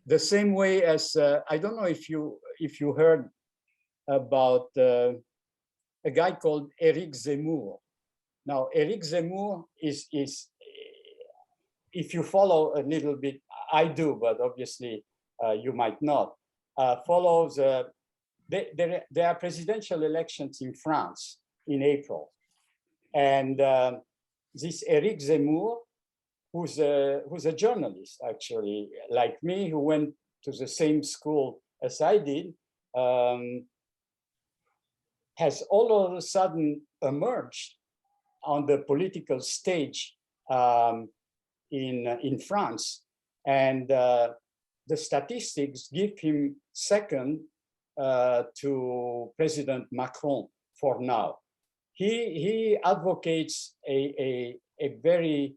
the same way as I don't know if you heard about a guy called Eric Zemmour. Now, Eric Zemmour is if you follow a little bit, I do, but obviously you might not, follows, there are presidential elections in France in April. And this Eric Zemmour, who's a journalist, actually, like me, who went to the same school as I did, has all of a sudden emerged on the political stage in France. And the statistics give him second to President Macron for now. He advocates a very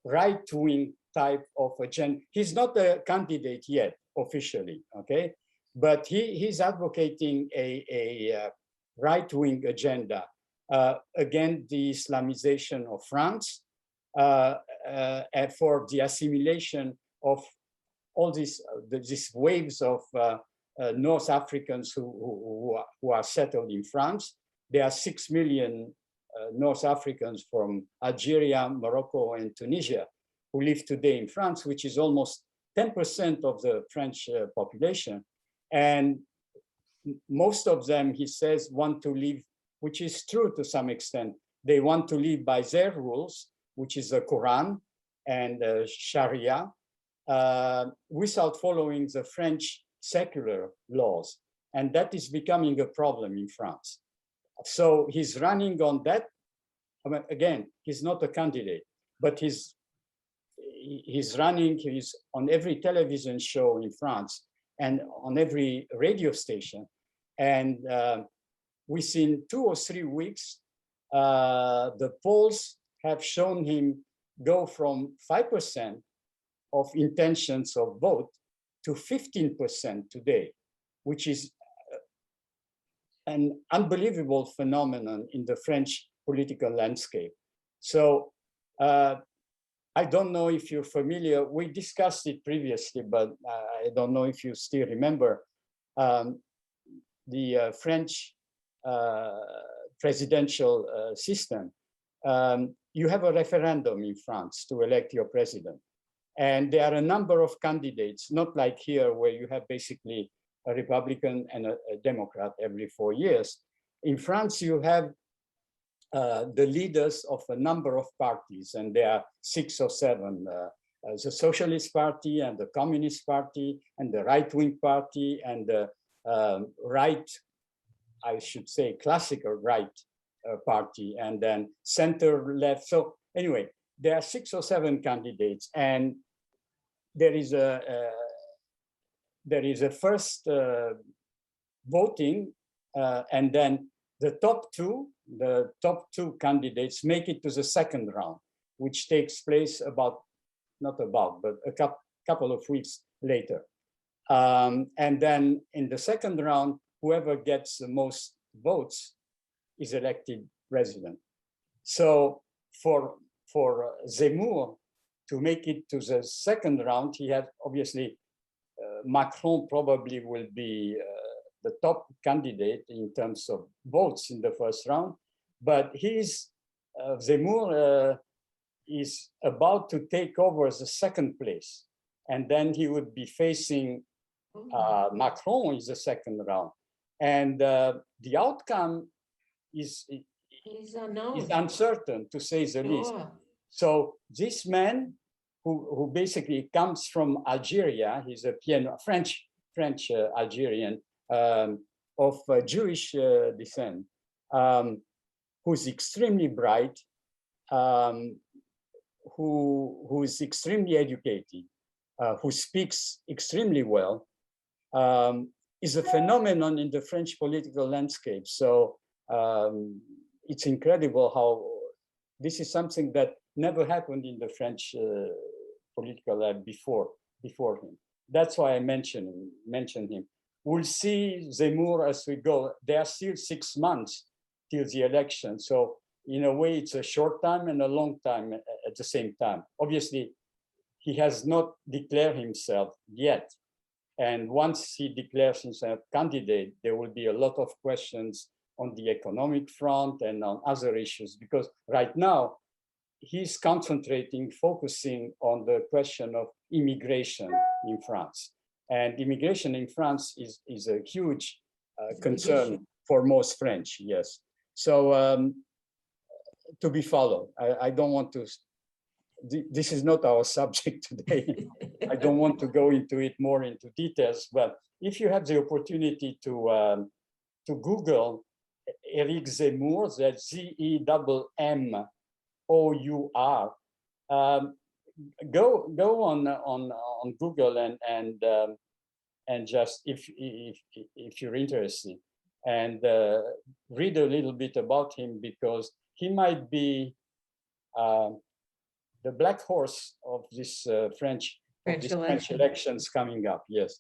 right-wing type of agenda. He's not a candidate yet, officially, okay? But he's advocating a right-wing agenda against the Islamization of France, and for the assimilation of all these waves of North Africans who are settled in France. There are 6 million North Africans from Algeria, Morocco, and Tunisia who live today in France, which is almost 10% of the French population. And most of them, he says, want to live, which is true to some extent. They want to live by their rules, which is the Quran and Sharia, without following the French secular laws. And that is becoming a problem in France. So he's running on that. I mean, again, he's not a candidate, but he's running, he's on every television show in France and on every radio station. And within 2 or 3 weeks, the polls have shown him go from 5% of intentions of vote to 15% today, which is an unbelievable phenomenon in the French political landscape. So I don't know if you're familiar, we discussed it previously, but I don't know if you still remember the French presidential system. You have a referendum in France to elect your president. And there are a number of candidates, not like here where you have basically a Republican and a Democrat every 4 years. In France, you have the leaders of a number of parties, and there are 6 or 7, the Socialist Party and the Communist Party and the right-wing party and the right, I should say, classical right party, and then center-left. So anyway, there are 6 or 7 candidates, and there is a first voting, and then the top two candidates make it to the second round, which takes place but a couple of weeks later. And then in the second round, whoever gets the most votes is elected president. So for Zemmour to make it to the second round, he had obviously Macron probably will be the top candidate in terms of votes in the first round, but Zemmour is about to take over the second place, and then he would be facing Macron in the second round, and the outcome is uncertain, to say the least. So this man, who basically comes from Algeria, he's a French Algerian of Jewish descent, who's extremely bright, who is extremely educated, who speaks extremely well, is a phenomenon in the French political landscape. So it's incredible how this is something that never happened in the French political life before him. That's why I mentioned him. We'll see Zemmour as we go. There are still 6 months till the election. So in a way, it's a short time and a long time at the same time. Obviously, he has not declared himself yet. And once he declares himself candidate, there will be a lot of questions on the economic front and on other issues, because right now he's focusing on the question of immigration in France. And immigration in France is a huge concern for most French, yes. So to be followed. I don't want to, this is not our subject today. I don't want to go into it more into details, but if you have the opportunity to Google Eric Zemmour, that's Zemmour, go on Google and just if you're interested, and read a little bit about him, because he might be the black horse of this French elections coming up. Yes.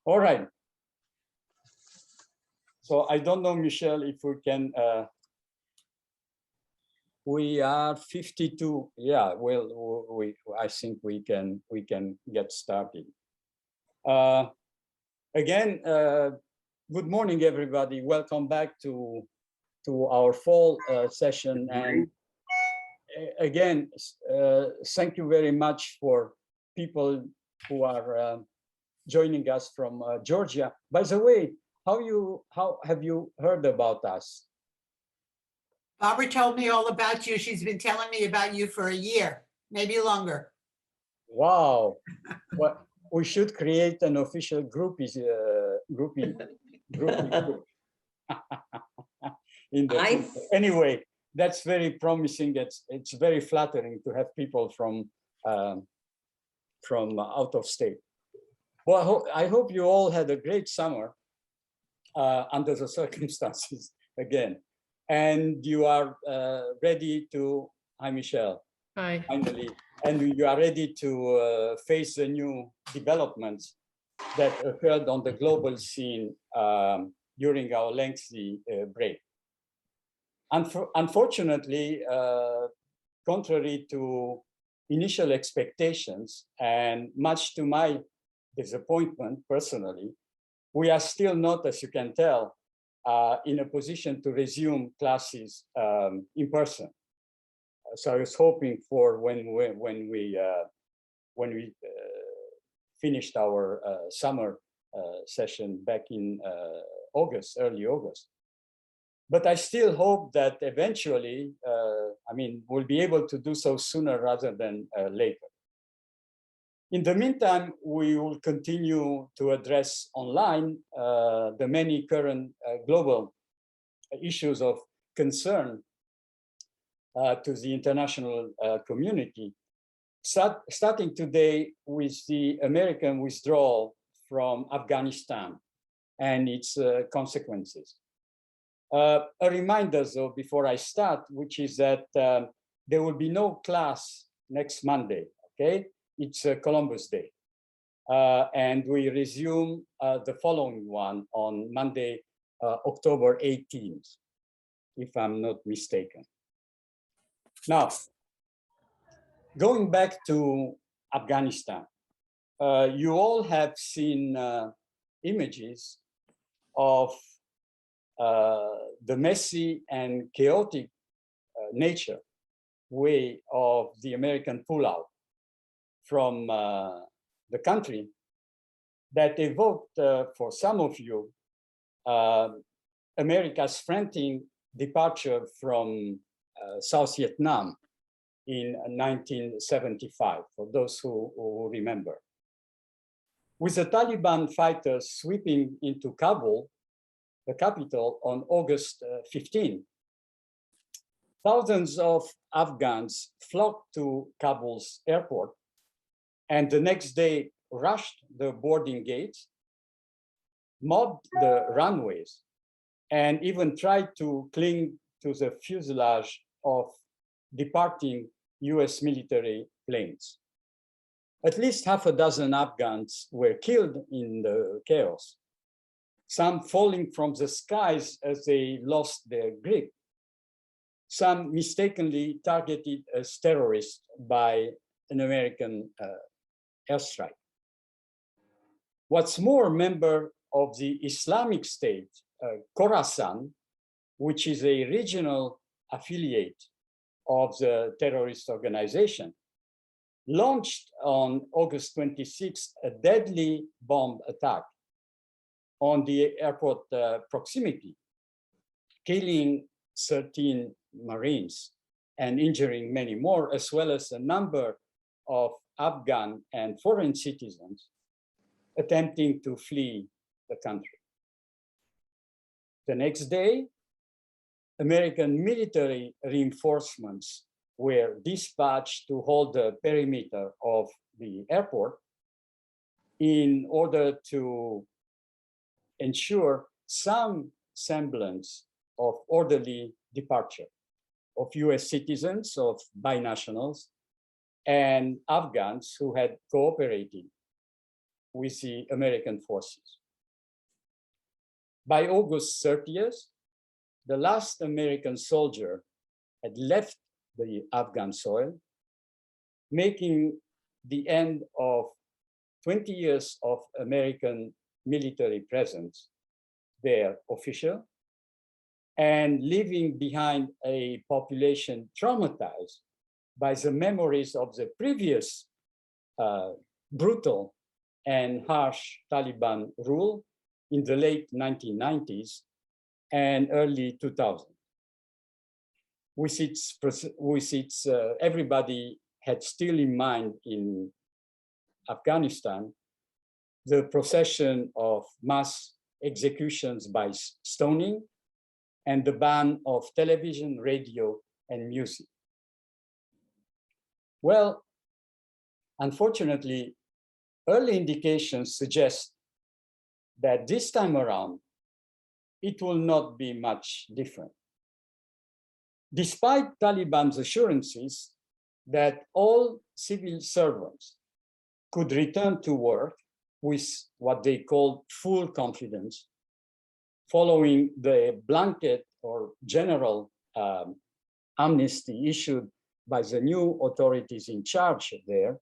All right. So I don't know, Michelle, if we can. We are 52. Yeah. Well, I think we can get started. Again, good morning, everybody. Welcome back to our fall session. And again, thank you very much for people who are joining us from Georgia. By the way, how have you heard about us? Barbara told me all about you. She's been telling me about you for a year, maybe longer. Wow. Well, we should create an official group. Anyway, that's very promising. It's very flattering to have people from out of state. Well, I hope you all had a great summer under the circumstances again, and you are ready to. Hi, Michelle. Hi. Finally, and you are ready to face the new developments that occurred on the global scene during our lengthy break. Unfortunately, contrary to initial expectations, and much to my disappointment personally, we are still not, as you can tell, in a position to resume classes in person. So I was hoping for when we finished our summer session back in August, early August. But I still hope that eventually, we'll be able to do so sooner rather than later. In the meantime, we will continue to address online the many current global issues of concern to the international community, starting today with the American withdrawal from Afghanistan and its consequences. A reminder, though, before I start, which is that there will be no class next Monday, okay? It's Columbus Day. And we resume the following one on Monday, October 18th, if I'm not mistaken. Now, going back to Afghanistan, you all have seen images of the messy and chaotic nature way of the American pullout from the country that evoked for some of you America's frantic departure from South Vietnam in 1975, for those who remember. With the Taliban fighters sweeping into Kabul, the capital, on August 15, thousands of Afghans flocked to Kabul's airport, and the next day rushed the boarding gates, mobbed the runways, and even tried to cling to the fuselage of departing US military planes. At least half a dozen Afghans were killed in the chaos, some falling from the skies as they lost their grip, some mistakenly targeted as terrorists by an American airstrike. What's more, member of the Islamic State, Khorasan, which is a regional affiliate of the terrorist organization, launched on August 26th a deadly bomb attack on the airport proximity, killing 13 Marines and injuring many more, as well as a number of Afghan and foreign citizens attempting to flee the country. The next day, American military reinforcements were dispatched to hold the perimeter of the airport in order to ensure some semblance of orderly departure of US citizens, of binationals, and Afghans who had cooperated with the American forces. By August 30th, the last American soldier had left the Afghan soil, making the end of 20 years of American military presence there official, and leaving behind a population traumatized by the memories of the previous brutal and harsh Taliban rule in the late 1990s and early 2000s. Everybody had still in mind in Afghanistan the procession of mass executions by stoning and the ban of television, radio, and music. Well, unfortunately, early indications suggest that this time around, it will not be much different. Despite Taliban's assurances that all civil servants could return to work with what they called full confidence, following the blanket or general amnesty issued by the new authorities in charge there,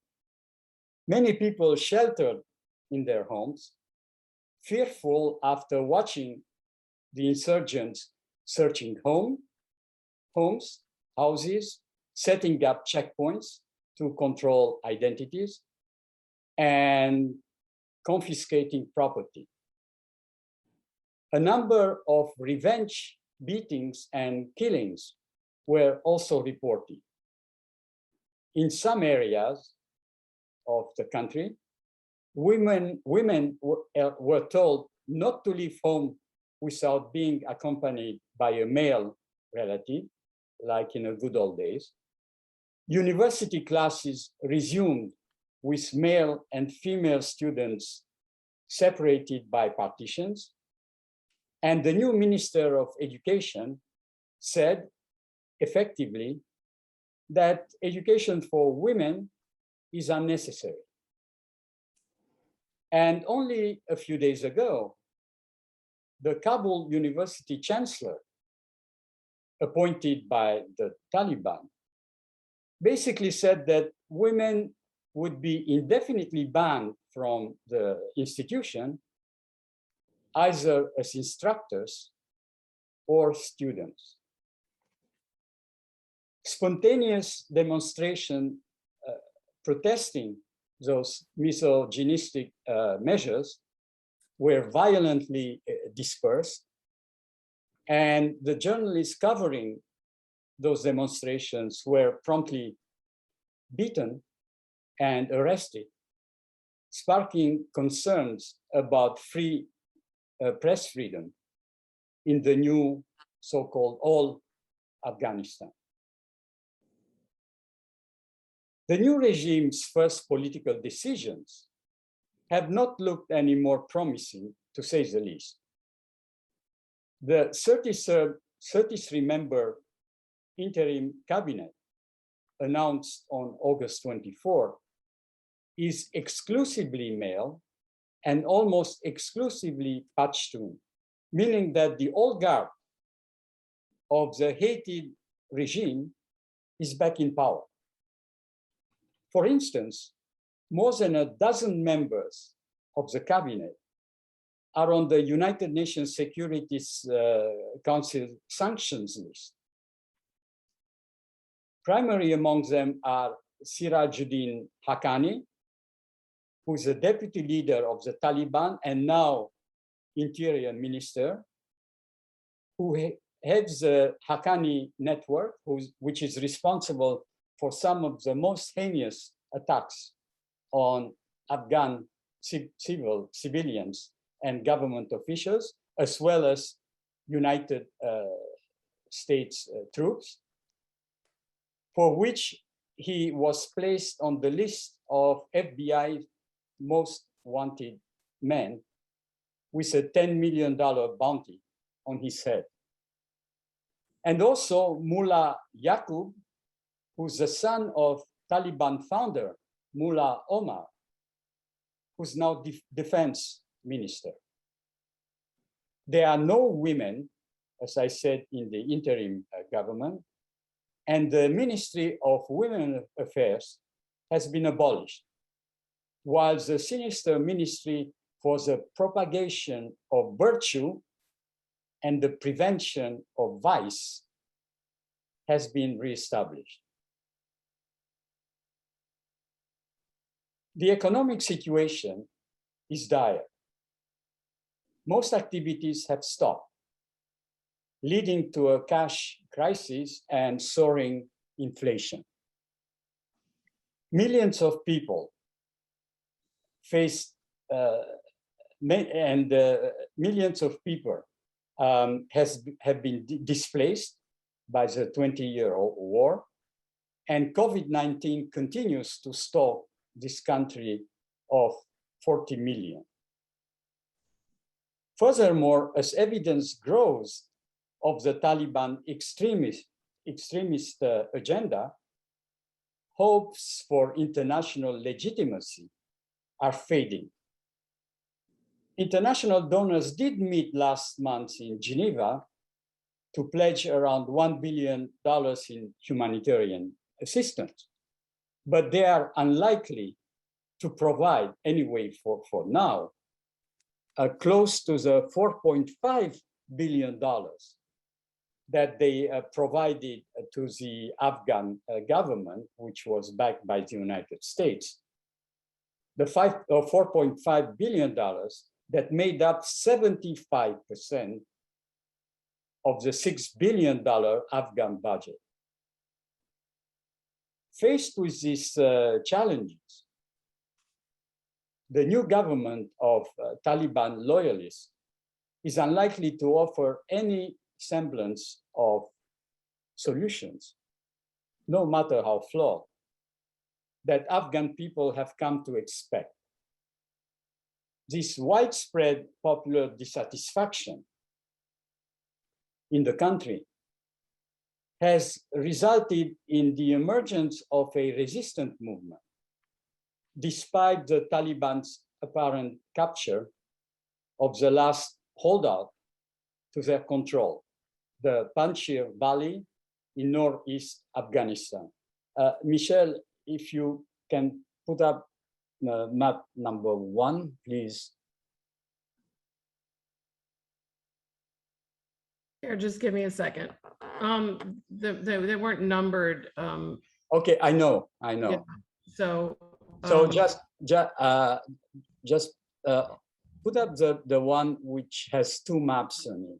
many people sheltered in their homes, fearful after watching the insurgents searching homes, houses, setting up checkpoints to control identities, and confiscating property. A number of revenge beatings and killings were also reported. In some areas of the country, women were told not to leave home without being accompanied by a male relative, like in the good old days. University classes resumed with male and female students separated by partitions. And the new Minister of Education said effectively that education for women is unnecessary. And only a few days ago, the Kabul University Chancellor, appointed by the Taliban, basically said that women would be indefinitely banned from the institution, either as instructors or students. Spontaneous demonstration protesting those misogynistic measures were violently dispersed, and the journalists covering those demonstrations were promptly beaten and arrested, sparking concerns about free press freedom in the new so-called all Afghanistan. The new regime's first political decisions have not looked any more promising, to say the least. The 33-member interim cabinet announced on August 24 is exclusively male and almost exclusively Pashtun, meaning that the old guard of the hated regime is back in power. For instance, more than a dozen members of the cabinet are on the United Nations Security Council sanctions list. Primary among them are Sirajuddin Haqqani, who is the deputy leader of the Taliban and now interior minister, who heads the Haqqani network, which is responsible for some of the most heinous attacks on Afghan civilians and government officials, as well as United States troops, for which he was placed on the list of FBI most wanted men with a $10 million bounty on his head. And also Mullah Yaqub, who's the son of Taliban founder, Mullah Omar, who's now defense minister. There are no women, as I said, in the interim government, and the Ministry of Women Affairs has been abolished, while the sinister Ministry for the Propagation of Virtue and the Prevention of Vice has been reestablished. The economic situation is dire. Most activities have stopped, leading to a cash crisis and soaring inflation. Millions of people face, millions of people have been displaced by the 20-year war, and COVID-19 continues to stalk this country of 40 million. Furthermore, as evidence grows of the Taliban extremist agenda, hopes for international legitimacy are fading. International donors did meet last month in Geneva to pledge around $1 billion in humanitarian assistance, but they are unlikely to provide, anyway for now, close to the $4.5 billion that they provided to the Afghan government, which was backed by the United States. The $4.5 billion that made up 75% of the $6 billion Afghan budget. Faced with these challenges, the new government of Taliban loyalists is unlikely to offer any semblance of solutions, no matter how flawed, that Afghan people have come to expect. This widespread popular dissatisfaction in the country has resulted in the emergence of a resistant movement, despite the Taliban's apparent capture of the last holdout to their control, the Panjshir Valley in northeast Afghanistan. Michelle, if you can put up map number 1, please. Here, just give me a second. They weren't numbered. Okay, I know. Yeah, so just put up the one which has 2 maps on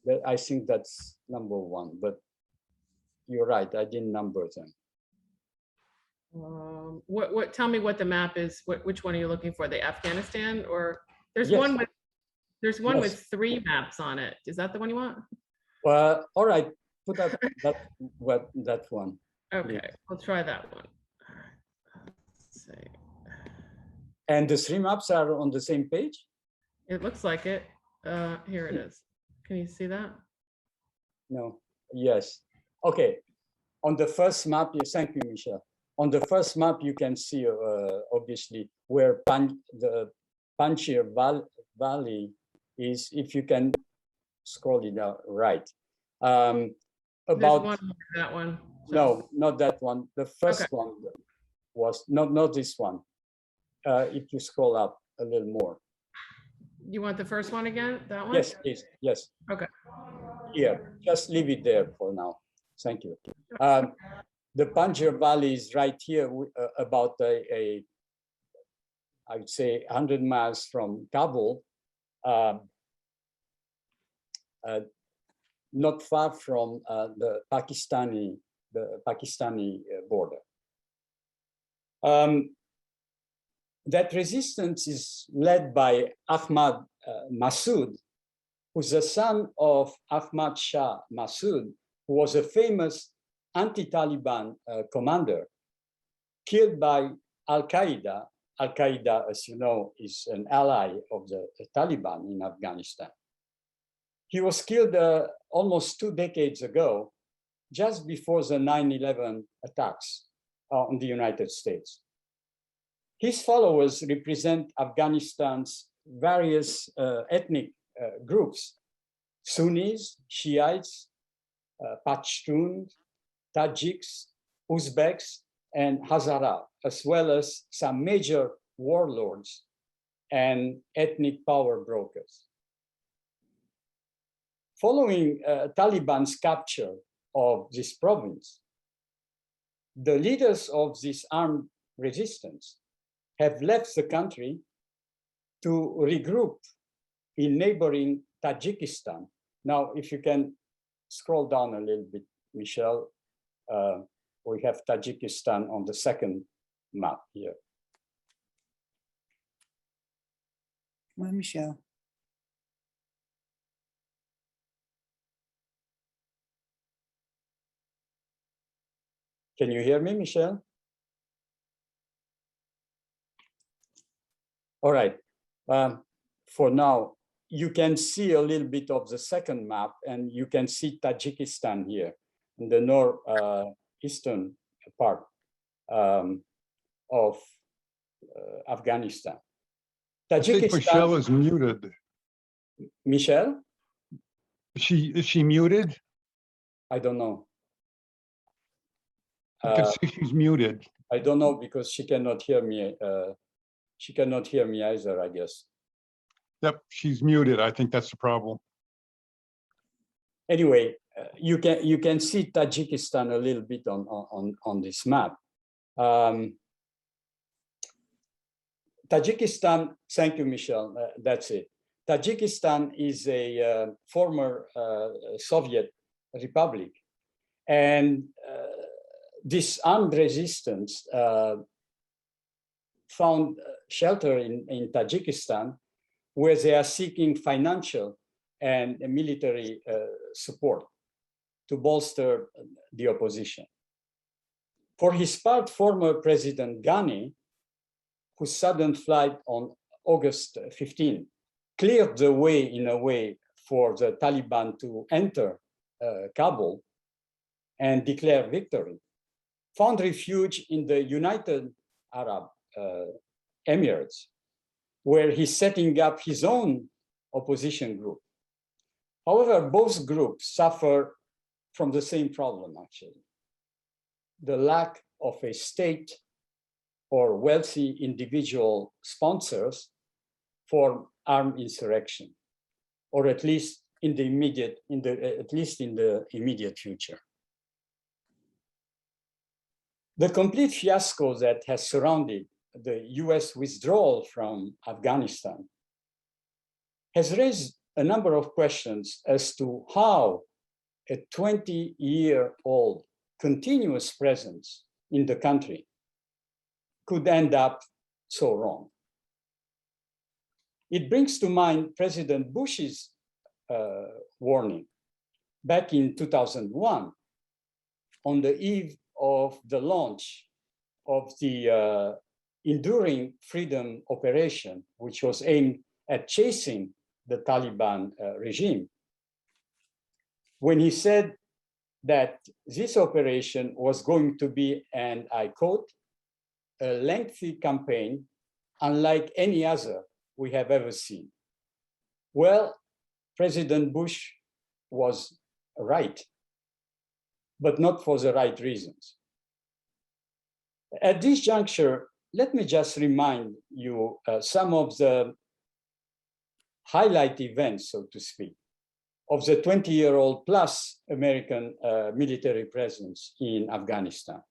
it. I think that's number 1, but you're right, I didn't number them. tell me what the map is. Which one are you looking for? The Afghanistan, or there's Yes. one with Yes. with 3 maps on it. Is that the one you want? Well, all right, put up that one. Okay, please. we'll try that one. Let's see. And the 3 maps are on the same page? It looks like it. Here it is. Can you see that? No. Yes. Okay. On the first map, thank you, Michelle. On the first map, you can see obviously where the Panjshir Valley is. If you can scroll it out, right. There's one more, that one. So. No, not that one. The first Okay. one. was not this one. If you scroll up a little more. You want the first one again? That one? Yes, please. Yes. Okay. Here, just leave it there for now. Thank you. The Panjshir Valley is right here, about I would say 100 miles from Kabul, not far from the Pakistani border. That resistance is led by Ahmad Massoud, who's the son of Ahmad Shah Massoud, who was a famous anti-Taliban commander, killed by Al-Qaeda. Al-Qaeda, as you know, is an ally of the Taliban in Afghanistan. He was killed almost 2 decades ago, just before the 9/11 attacks on the United States. His followers represent Afghanistan's various ethnic groups: Sunnis, Shiites, Pashtuns, Tajiks, Uzbeks, and Hazara, as well as some major warlords and ethnic power brokers. Following Taliban's capture of this province, the leaders of this armed resistance have left the country to regroup in neighboring Tajikistan. Now, if you can scroll down a little bit, Michelle, we have Tajikistan on the second map here. Come on, Michelle. Can you hear me, Michelle? All right. For now, you can see a little bit of the second map, and you can see Tajikistan here in the northeastern part of Afghanistan. I think Michelle Tajikistan, is muted. Michelle? Is she muted? I don't know. I can see she's muted. I don't know because she cannot hear me. She cannot hear me either, I guess. Yep, she's muted. I think that's the problem. Anyway, you can see Tajikistan a little bit on this map. Tajikistan, thank you, Michelle, that's it. Tajikistan is a former Soviet republic, and this armed resistance found shelter in Tajikistan, where they are seeking financial and military support to bolster the opposition. For his part, former President Ghani, whose sudden flight on August 15 cleared the way, in a way, for the Taliban to enter Kabul and declare victory, found refuge in the United Arab Emirates, where he's setting up his own opposition group. However, both groups suffer from the same problem, actually: the lack of a state or wealthy individual sponsors for armed insurrection, or at least in the immediate future. The complete fiasco that has surrounded the US withdrawal from Afghanistan has raised a number of questions as to how a 20-year-old continuous presence in the country could end up so wrong. It brings to mind President Bush's warning back in 2001 on the eve of the launch of the Enduring Freedom Operation, which was aimed at chasing the Taliban regime, when he said that this operation was going to be, and I quote, a lengthy campaign unlike any other we have ever seen. Well, President Bush was right, but not for the right reasons. At this juncture, let me just remind you some of the highlight events, so to speak, of the 20-year-old plus American military presence in Afghanistan.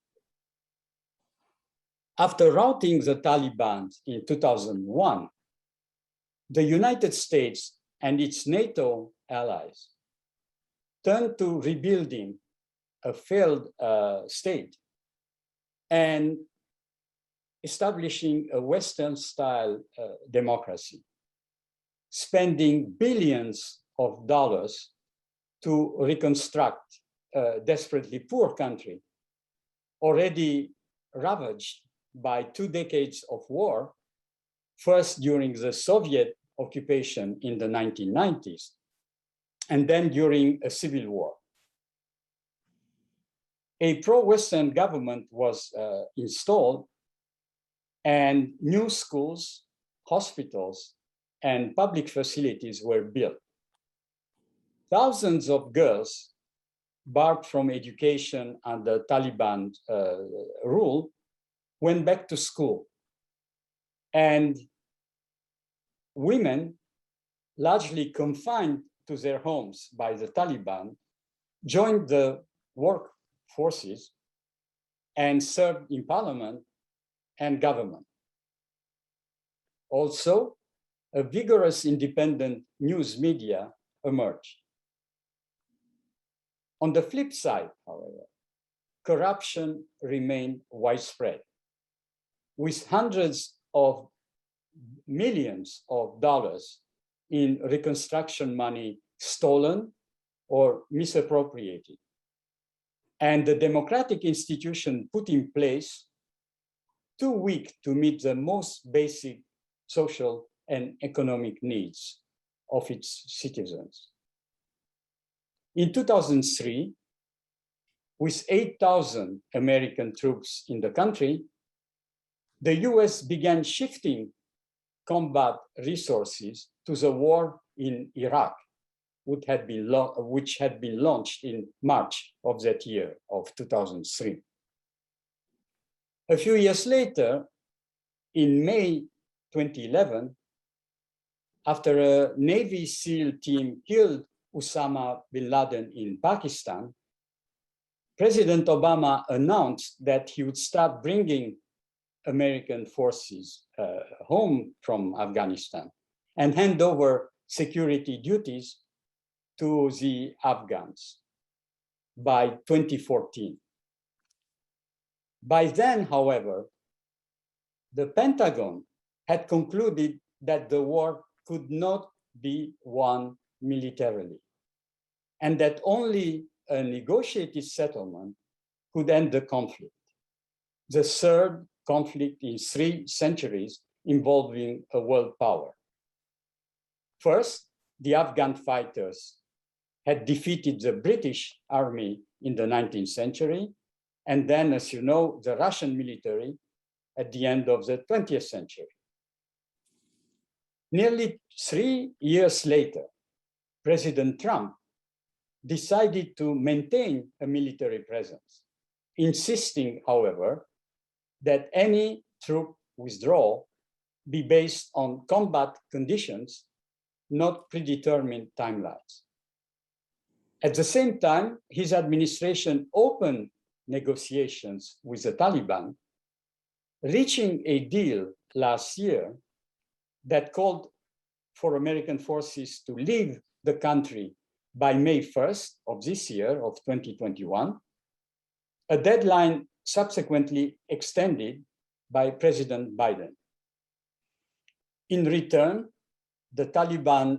After routing the Taliban in 2001, the United States and its NATO allies turned to rebuilding a failed state and establishing a Western-style democracy, spending billions of dollars to reconstruct a desperately poor country, already ravaged by 2 decades of war, first during the Soviet occupation in the 1990s, and then during a civil war. A pro-Western government was installed, and new schools, hospitals, and public facilities were built. Thousands of girls, barred from education under Taliban rule, went back to school. And women, largely confined to their homes by the Taliban, joined the workforces and served in parliament and government. Also, a vigorous independent news media emerged. On the flip side, however, corruption remained widespread, with hundreds of millions of dollars in reconstruction money stolen or misappropriated, and the democratic institution put in place too weak to meet the most basic social and economic needs of its citizens. In 2003, with 8,000 American troops in the country, the US began shifting combat resources to the war in Iraq, which had been launched in March of that year of 2003. A few years later, in May 2011, after a Navy SEAL team killed Osama bin Laden in Pakistan, President Obama announced that he would start bringing American forces home from Afghanistan and hand over security duties to the Afghans by 2014. By then, however, the Pentagon had concluded that the war could not be won militarily, and that only a negotiated settlement could end the conflict, the third conflict in 3 centuries involving a world power. First, the Afghan fighters had defeated the British army in the 19th century, and then, as you know, the Russian military at the end of the 20th century. Nearly 3 years later, President Trump decided to maintain a military presence, insisting, however, that any troop withdrawal be based on combat conditions, not predetermined timelines. At the same time, his administration opened negotiations with the Taliban, reaching a deal last year that called for American forces to leave the country by May 1st of this year, of 2021, a deadline subsequently extended by President Biden. In return, the Taliban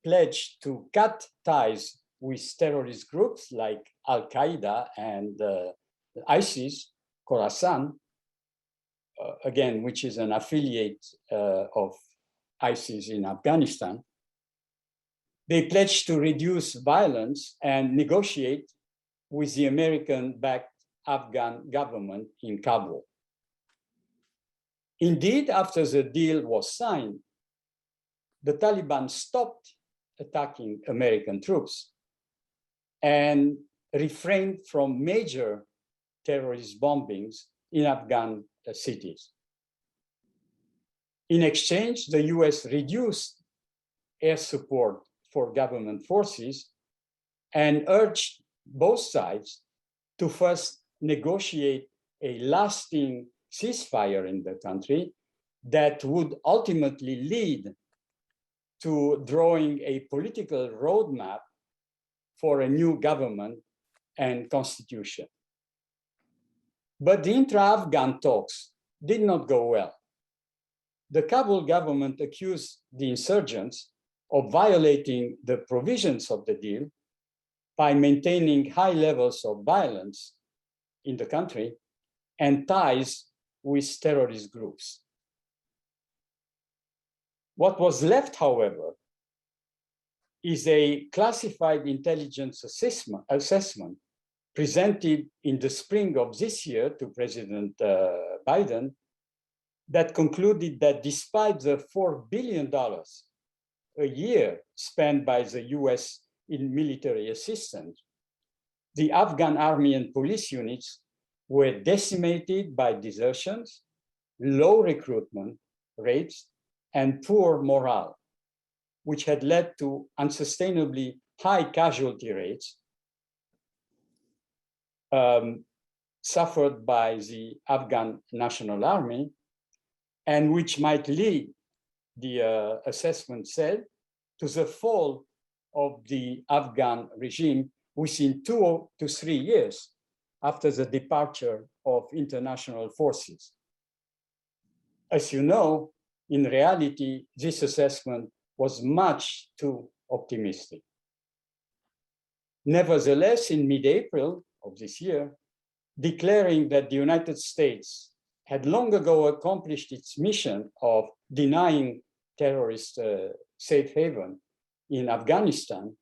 pledged to cut ties with terrorist groups like Al-Qaeda and ISIS, Khorasan, again, which is an affiliate of ISIS in Afghanistan. They pledged to reduce violence and negotiate with the American-backed Afghan government in Kabul. Indeed, after the deal was signed, the Taliban stopped attacking American troops and refrained from major terrorist bombings in Afghan cities. In exchange, the US reduced air support for government forces and urged both sides to first negotiate a lasting ceasefire in the country that would ultimately lead to drawing a political roadmap for a new government and constitution. But the intra-Afghan talks did not go well. The Kabul government accused the insurgents of violating the provisions of the deal by maintaining high levels of violence in the country and ties with terrorist groups. What was left, however, is a classified intelligence assessment presented in the spring of this year to President Biden that concluded that despite the $4 billion a year spent by the US in military assistance, the Afghan army and police units were decimated by desertions, low recruitment rates, and poor morale, which had led to unsustainably high casualty rates suffered by the Afghan National Army, and which might lead, the assessment said, to the fall of the Afghan regime within 2 to 3 years after the departure of international forces. As you know, in reality, this assessment was much too optimistic. Nevertheless, in mid-April of this year, declaring that the United States had long ago accomplished its mission of denying terrorists safe haven in Afghanistan,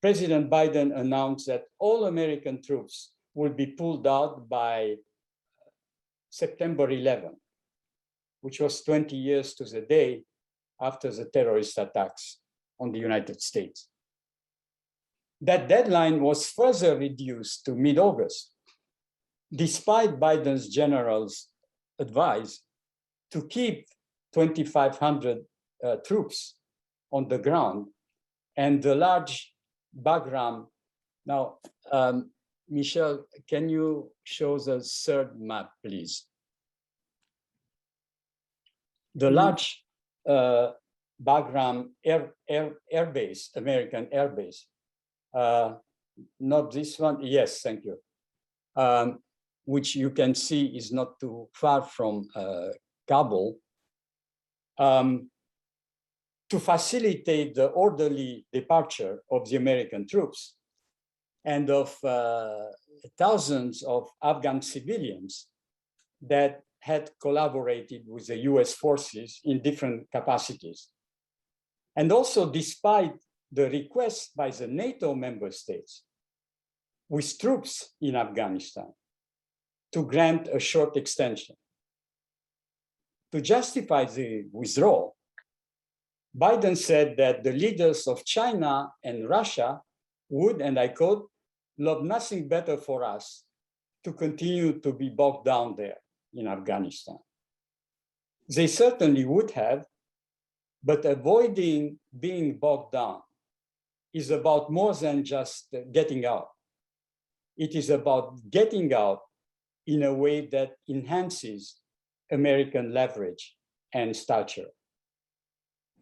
President Biden announced that all American troops would be pulled out by September 11, which was 20 years to the day after the terrorist attacks on the United States. That deadline was further reduced to mid-August, despite Biden's general's advice to keep 2,500 troops on the ground and the large Bagram. Now, Michelle, can you show the third map, please? The large Bagram air base, American air base. Not this one, yes, thank you. Which you can see is not too far from Kabul. To facilitate the orderly departure of the American troops and of thousands of Afghan civilians that had collaborated with the US forces in different capacities. And also despite the request by the NATO member states with troops in Afghanistan to grant a short extension. To justify the withdrawal, Biden said that the leaders of China and Russia would, and I quote, love nothing better for us to continue to be bogged down there in Afghanistan. They certainly would have, but avoiding being bogged down is about more than just getting out. It is about getting out in a way that enhances American leverage and stature.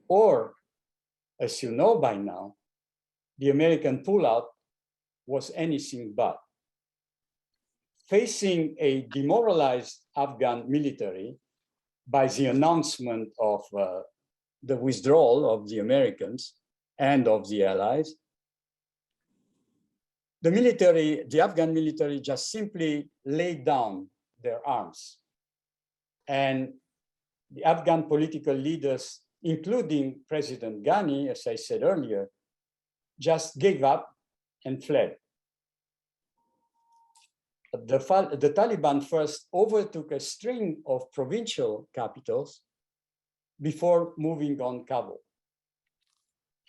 Or, as you know by now, the American pullout was anything but. Facing a demoralized Afghan military by the announcement of the withdrawal of the Americans and of the allies, the Afghan military just simply laid down their arms. And the Afghan political leaders, including President Ghani, as I said earlier, just gave up and fled. The Taliban first overtook a string of provincial capitals before moving on Kabul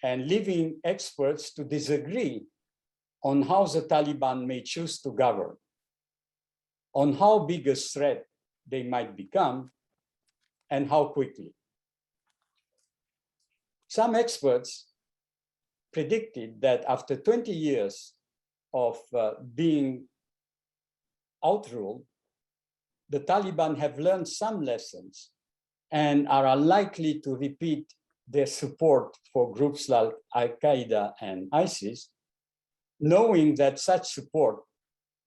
and leaving experts to disagree on how the Taliban may choose to govern. on how big a threat they might become and how quickly. Some experts predicted that after 20 years of being outruled, the Taliban have learned some lessons and are unlikely to repeat their support for groups like Al-Qaeda and ISIS, knowing that such support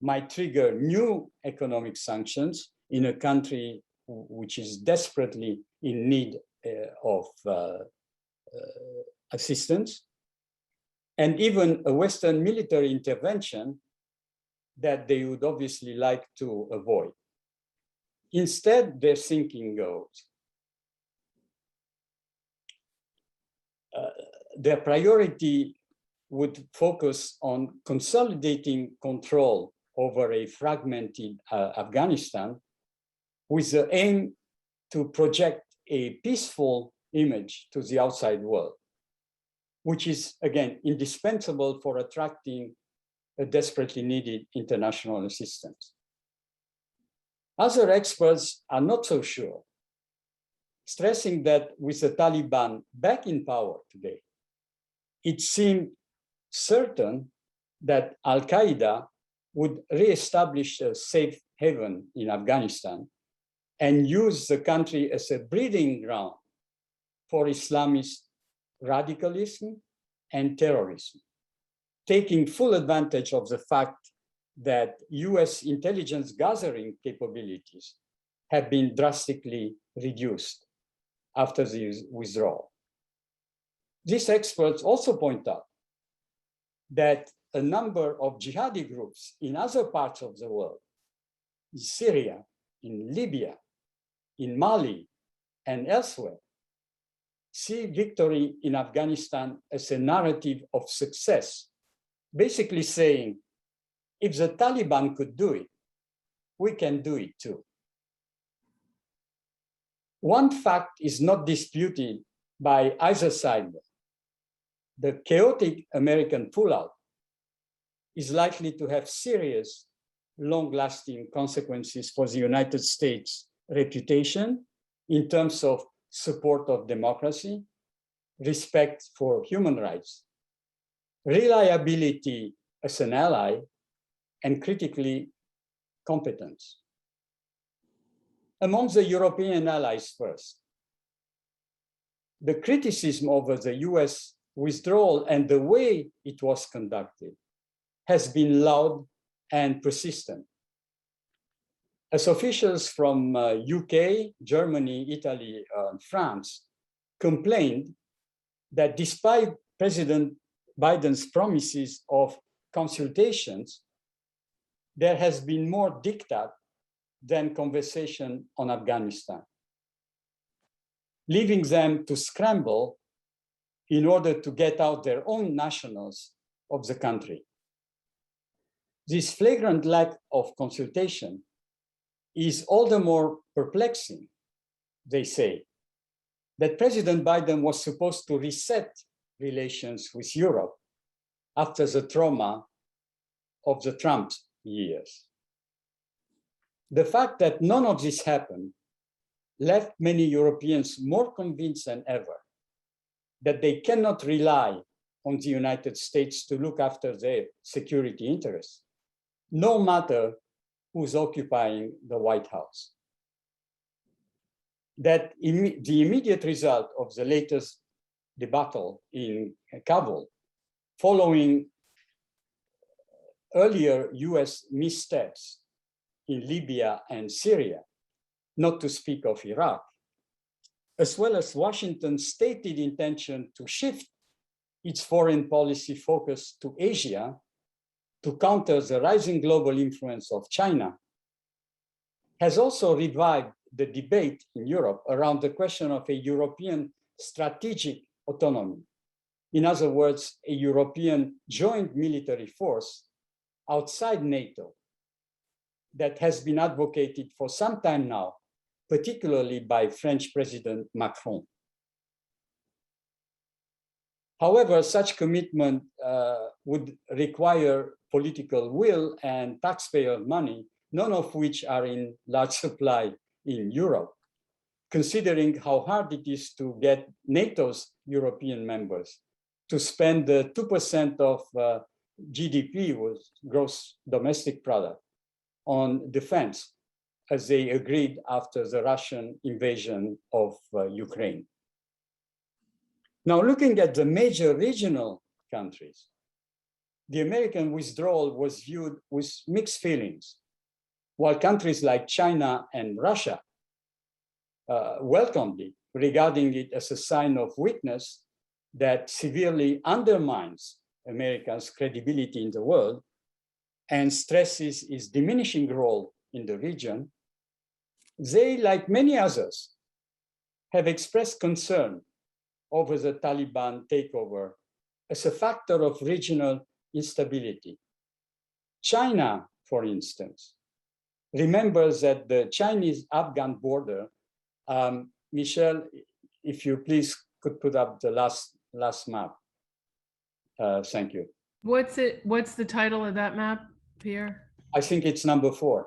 might trigger new economic sanctions in a country which is desperately in need of assistance, and even a Western military intervention that they would obviously like to avoid. Instead, their thinking goes, their priority would focus on consolidating control over a fragmented Afghanistan with the aim to project a peaceful image to the outside world, which is, again, indispensable for attracting a desperately needed international assistance. Other experts are not so sure, stressing that with the Taliban back in power today, it seemed certain that Al-Qaeda would reestablish a safe haven in Afghanistan and use the country as a breeding ground for Islamist radicalism and terrorism, taking full advantage of the fact that US intelligence gathering capabilities have been drastically reduced after the withdrawal. These experts also point out that a number of jihadi groups in other parts of the world, in Syria, in Libya, in Mali, and elsewhere, see victory in Afghanistan as a narrative of success, basically saying, if the Taliban could do it, we can do it too. One fact is not disputed by either side. The chaotic American pullout is likely to have serious, long-lasting consequences for the United States' reputation in terms of support of democracy, respect for human rights, reliability as an ally, and critically, competence. Among the European allies first, the criticism over the US withdrawal and the way it was conducted has been loud and persistent. As officials from UK, Germany, Italy, and France complained that despite President Biden's promises of consultations, there has been more diktat than conversation on Afghanistan, leaving them to scramble in order to get out their own nationals of the country. This flagrant lack of consultation is all the more perplexing, they say, that President Biden was supposed to reset relations with Europe after the trauma of the Trump years. The fact that none of this happened left many Europeans more convinced than ever that they cannot rely on the United States to look after their security interests, no matter who's occupying the White House. That the immediate result of the latest debacle in Kabul, following earlier US missteps in Libya and Syria, not to speak of Iraq, as well as Washington's stated intention to shift its foreign policy focus to Asia to counter the rising global influence of China, has also revived the debate in Europe around the question of a European strategic autonomy. In other words, a European joint military force outside NATO that has been advocated for some time now, particularly by French President Macron. However, such commitment would require political will and taxpayer money, none of which are in large supply in Europe, considering how hard it is to get NATO's European members to spend 2% of GDP, was gross domestic product, on defense, as they agreed after the Russian invasion of Ukraine. Now, looking at the major regional countries, the American withdrawal was viewed with mixed feelings, while countries like China and Russia welcomed it, regarding it as a sign of weakness that severely undermines America's credibility in the world and stresses its diminishing role in the region. They, like many others, have expressed concern over the Taliban takeover as a factor of regional instability. China, for instance, remembers that the Chinese-Afghan border, Michelle, if you please could put up the last map. Thank you. What's the title of that map, Pierre? I think it's number 4.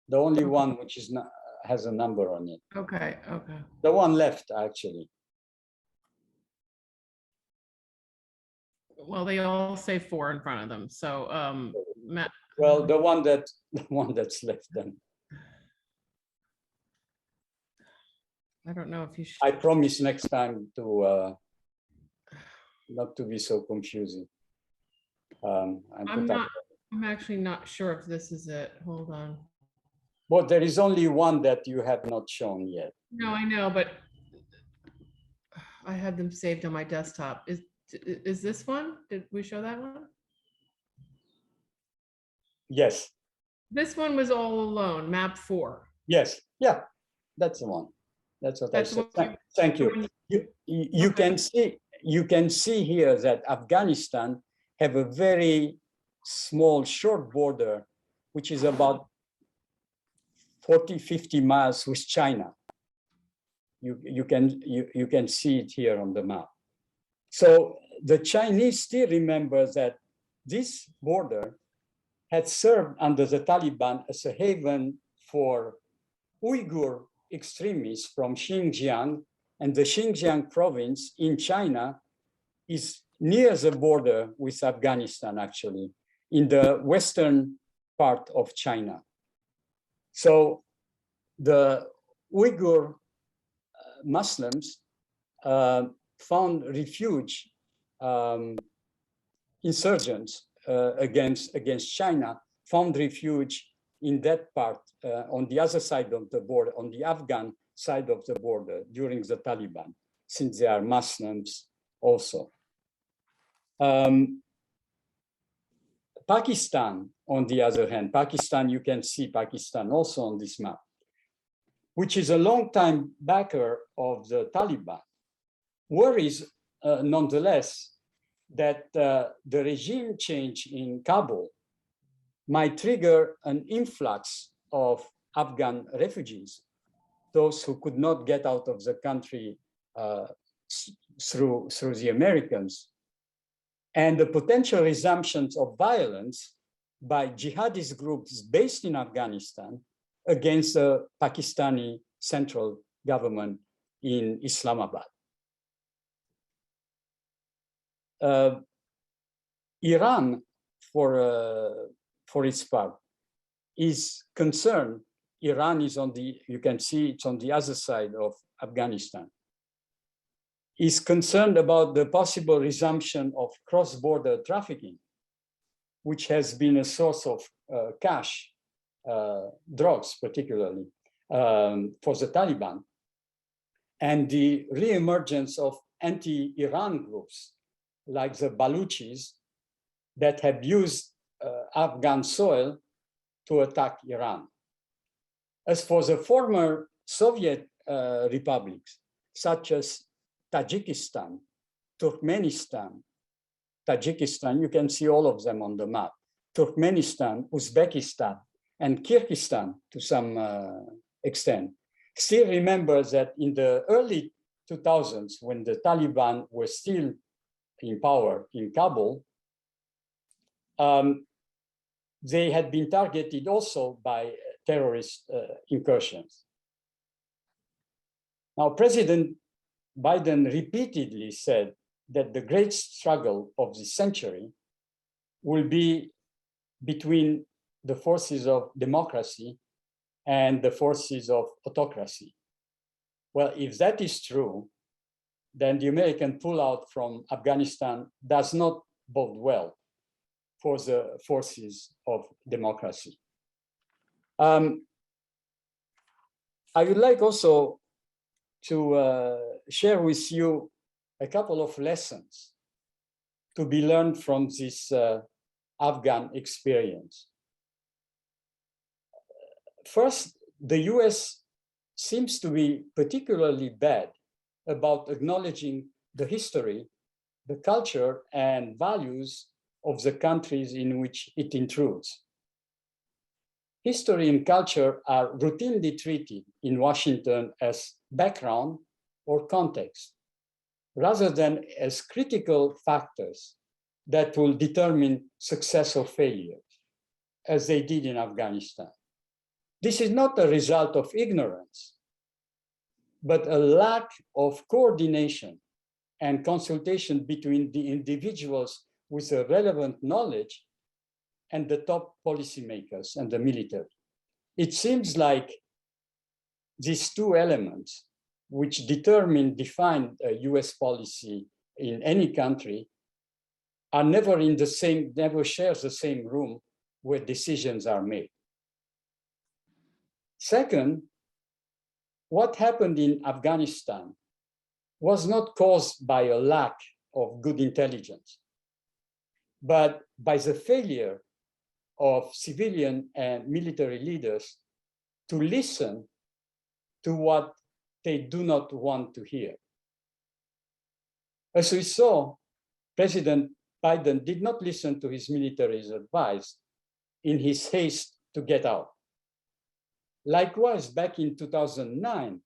The only one which is not, has a number on it. Okay, okay. The one left, actually. Well, they all say 4 in front of them. So, Matt. Well, the one that's left then. I don't know if you should. I promise next time to not to be so confusing. I'm actually not sure if this is it. Hold on. But there is only one that you have not shown yet. No, I know, but I had them saved on my desktop. Is this one? Did we show that one? Yes. This one was all alone, map 4. Yes. Yeah, that's the one. That's what I said. Thank you. You can see here that Afghanistan have a very small, short border, which is about 40, 50 miles with China. You can see it here on the map. So the Chinese still remember that this border had served under the Taliban as a haven for Uyghur extremists from Xinjiang, and the Xinjiang province in China is near the border with Afghanistan, actually, in the western part of China. So the Uyghur Muslims found refuge, insurgents against China found refuge in that part, on the other side of the border, on the Afghan side of the border during the Taliban, since they are Muslims also. Pakistan, on the other hand, Pakistan, you can see Pakistan also on this map, which is a long-time backer of the Taliban, worries nonetheless that the regime change in Kabul might trigger an influx of Afghan refugees, those who could not get out of the country through the Americans, and the potential resumptions of violence by jihadist groups based in Afghanistan against the Pakistani central government in Islamabad. Iran, for its part, is concerned. Iran is on the, you can see it's on the other side of Afghanistan, is concerned about the possible resumption of cross-border trafficking, which has been a source of cash, drugs particularly, for the Taliban, and the re-emergence of anti-Iran groups like the Baluchis that have used Afghan soil to attack Iran. As for the former Soviet republics, such as Tajikistan, Turkmenistan, Tajikistan, you can see all of them on the map, Turkmenistan, Uzbekistan, and Kyrgyzstan to some extent, still remember that in the early 2000s, when the Taliban were still in power in Kabul, they had been targeted also by terrorist incursions. Now, President Biden repeatedly said that the great struggle of the century will be between the forces of democracy and the forces of autocracy. Well, if that is true, then the American pullout from Afghanistan does not bode well for the forces of democracy. I would like also to share with you a couple of lessons to be learned from this Afghan experience. First, the US seems to be particularly bad about acknowledging the history, the culture, and values of the countries in which it intrudes. History and culture are routinely treated in Washington as background or context, rather than as critical factors that will determine success or failure, as they did in Afghanistan. This is not a result of ignorance, but a lack of coordination and consultation between the individuals with the relevant knowledge and the top policymakers and the military. It seems like these two elements, which define US policy in any country, are never share the same room where decisions are made. Second, what happened in Afghanistan was not caused by a lack of good intelligence, but by the failure of civilian and military leaders to listen to what they do not want to hear. As we saw, President Biden did not listen to his military's advice in his haste to get out. Likewise, back in 2009,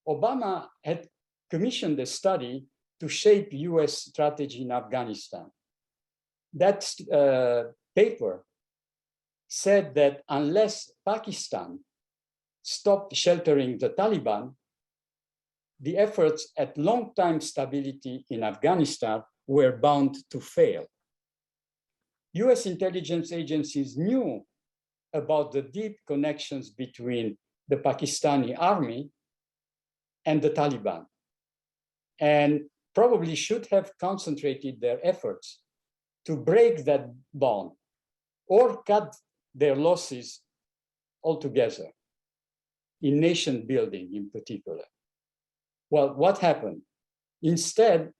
Obama had commissioned a study to shape US strategy in Afghanistan. That paper said that unless Pakistan stopped sheltering the Taliban, the efforts at long-term stability in Afghanistan were bound to fail. US intelligence agencies knew about the deep connections between the Pakistani army and the Taliban, and probably should have concentrated their efforts to break that bond or cut their losses altogether, in nation building in particular. Well, what happened? Instead,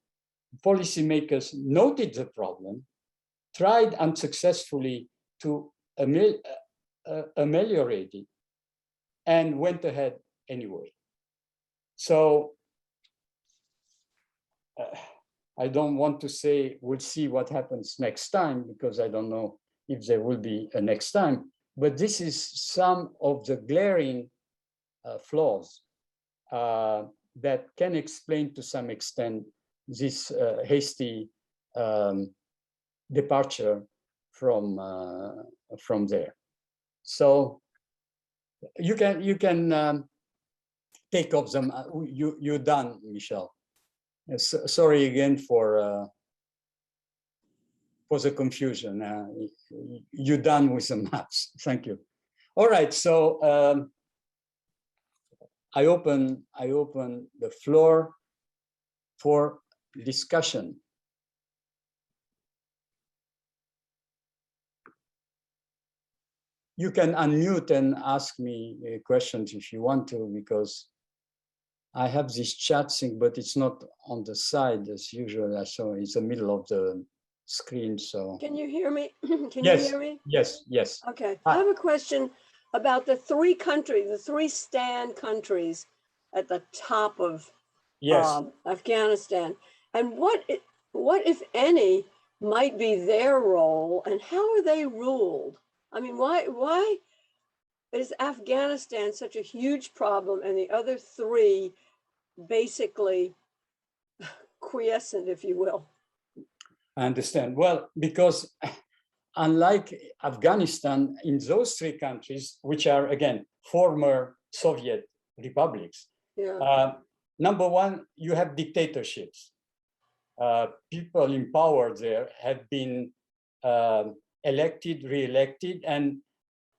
policymakers noted the problem, tried unsuccessfully to ameliorate it, and went ahead anyway. So I don't want to say we'll see what happens next time, because I don't know if there will be a next time, but this is some of the glaring flaws that can explain to some extent this hasty departure from there. So you can take up them. You're done, Michelle. Sorry again for the confusion. You're done with the maps. Thank you. All right. So I open the floor for discussion. You can unmute and ask me questions if you want to, because I have this chat thing, but it's not on the side as usual. So it's the middle of the screen. So can you hear me? Can yes, you hear me? Yes, yes. Okay. I have a question about the three stand countries at the top of Afghanistan, and what if any might be their role, and how are they ruled? I mean, why is Afghanistan such a huge problem and the other three basically quiescent, if you will? I understand. Well, because unlike Afghanistan, in those three countries, which are, again, former Soviet republics, Yeah. number one, you have dictatorships. People in power there have been elected, re-elected, and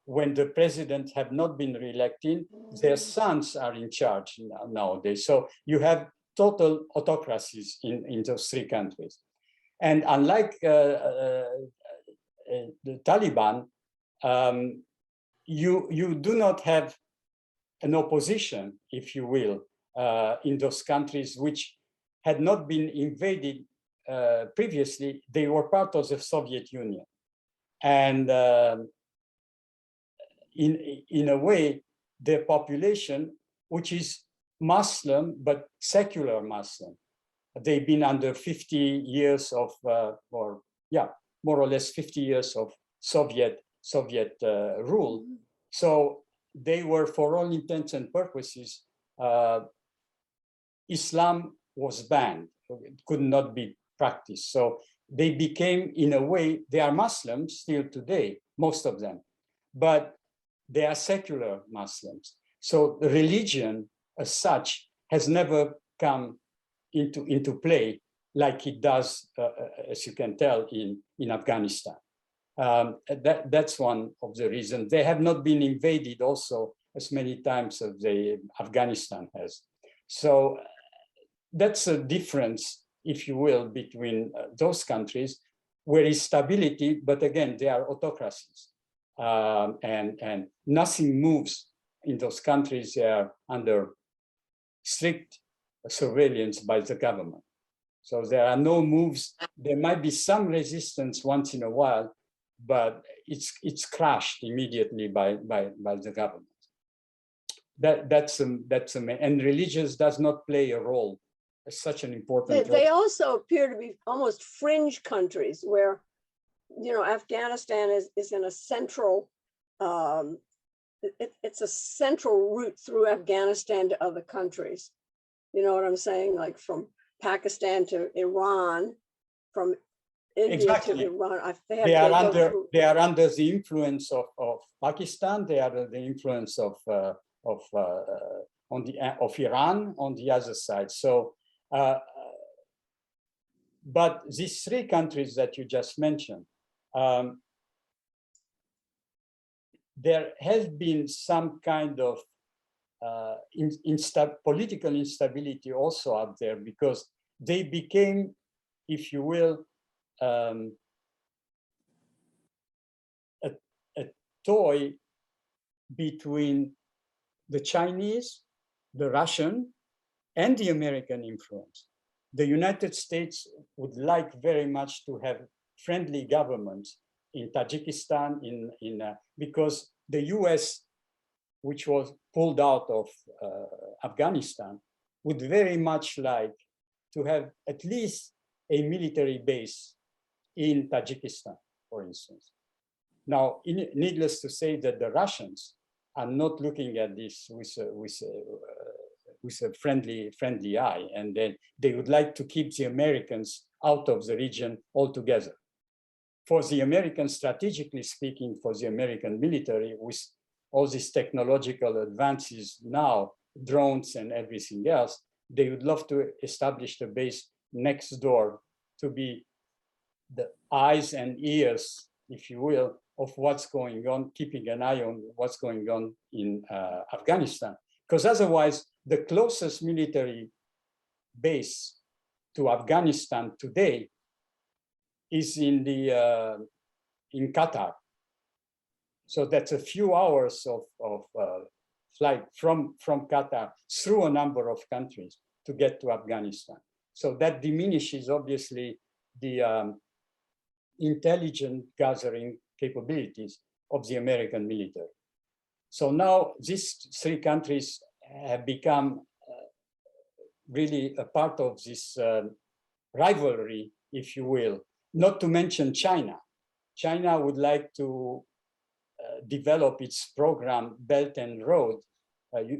when the presidents have not been re-elected, their sons are in charge nowadays. So you have total autocracies in those three countries. And unlike the Taliban, you do not have an opposition, if you will, in those countries which had not been invaded previously. They were part of the Soviet Union. And in a way, their population, which is Muslim, but secular Muslim, they've been under 50 years of, more or less 50 years of Soviet rule. So they were, for all intents and purposes, Islam was banned, it could not be practiced. So they became, in a way, they are Muslims still today, most of them, but they are secular Muslims. So the religion as such has never come into play like it does, as you can tell, in Afghanistan. That's one of the reasons. They have not been invaded also as many times as Afghanistan has. So that's a difference, if you will, between those countries where is stability, but again, they are autocracies. And nothing moves in those countries. They are under strict surveillance by the government. So there are no moves. There might be some resistance once in a while, but it's crushed immediately by the government. And religious does not play a role, such an important role. They also appear to be almost fringe countries where, you know, Afghanistan is in a central, it's a central route through Afghanistan to other countries. You know what I'm saying? Like from Pakistan to Iran, from India to Iran. They are under the influence of Pakistan. They are under the influence of Iran on the other side. So, but these three countries that you just mentioned, there has been some kind of political instability also out there, because they became, if you will, a toy between the Chinese, the Russian, and the American influence. The United States would like very much to have friendly governments in Tajikistan, because the US, which was pulled out of Afghanistan, would very much like to have at least a military base in Tajikistan, for instance. Now, needless to say that the Russians are not looking at this with a friendly eye, and then they would like to keep the Americans out of the region altogether. For the Americans, strategically speaking, for the American military, with all these technological advances now, drones and everything else, they would love to establish the base next door to be the eyes and ears, if you will, of what's going on, keeping an eye on what's going on in Afghanistan. Because otherwise, the closest military base to Afghanistan today is in Qatar. So that's a few hours of flight from Qatar through a number of countries to get to Afghanistan. So that diminishes, obviously, the intelligence gathering capabilities of the American military. So now these three countries have become really a part of this rivalry, if you will, not to mention China. China would like to develop its program Belt and Road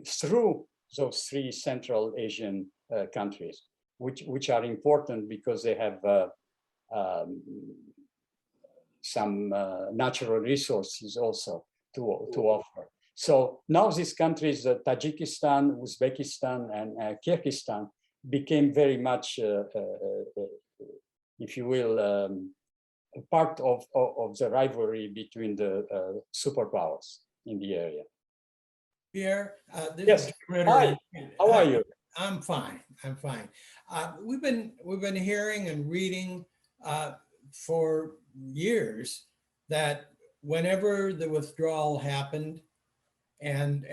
through those three Central Asian countries, which are important because they have some natural resources also to offer. So now these countries, Tajikistan, Uzbekistan, and Kyrgyzstan, became very much, if you will, a part of the rivalry between the superpowers in the area. Pierre, this Yes. is Ritter. Hi. How are you? I'm fine. I'm fine. We've been hearing and reading for years that whenever the withdrawal happened, and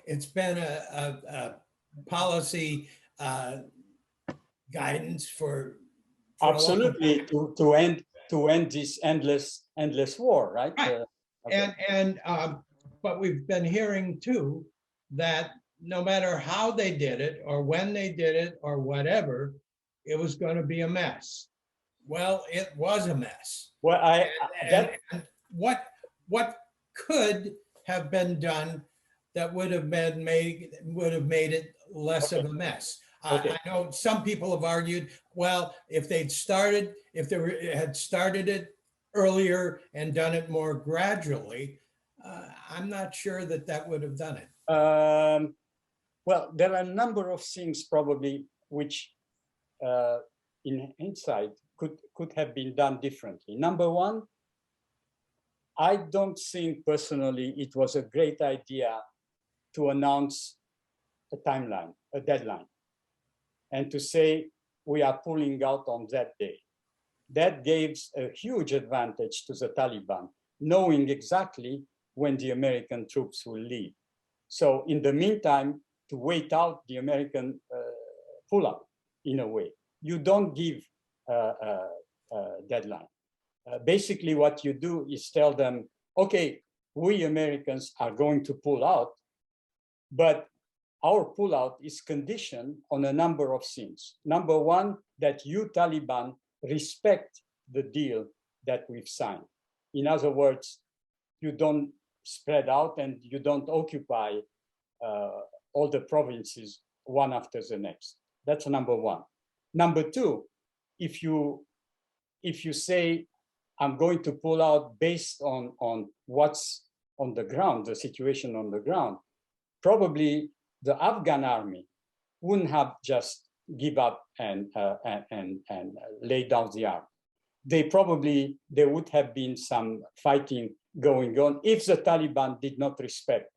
it's been a policy guidance for a long Absolutely, time. to end this endless war, right? Right. Okay. But we've been hearing too that no matter how they did it or when they did it or whatever, it was going to be a mess. Well, it was a mess. Well, And what could have been done that would have made it less of a mess? Okay. I know some people have argued, well, if they had started it earlier and done it more gradually, I'm not sure that would have done it. Well, there are a number of things probably which, in hindsight, could have been done differently. Number one, I don't think personally it was a great idea to announce a timeline, a deadline, and to say we are pulling out on that day. That gives a huge advantage to the Taliban, knowing exactly when the American troops will leave. So in the meantime, to wait out the American pullout in a way. You don't give a deadline. Basically what you do is tell them, okay, we Americans are going to pull out, but our pullout is conditioned on a number of things. Number one, that you Taliban respect the deal that we've signed. In other words, you don't spread out and you don't occupy all the provinces one after the next. That's number one. Number two, if you say, I'm going to pull out based on what's on the ground, the situation on the ground, probably the Afghan army wouldn't have just give up and lay down the arm. There would have been some fighting going on if the Taliban did not respect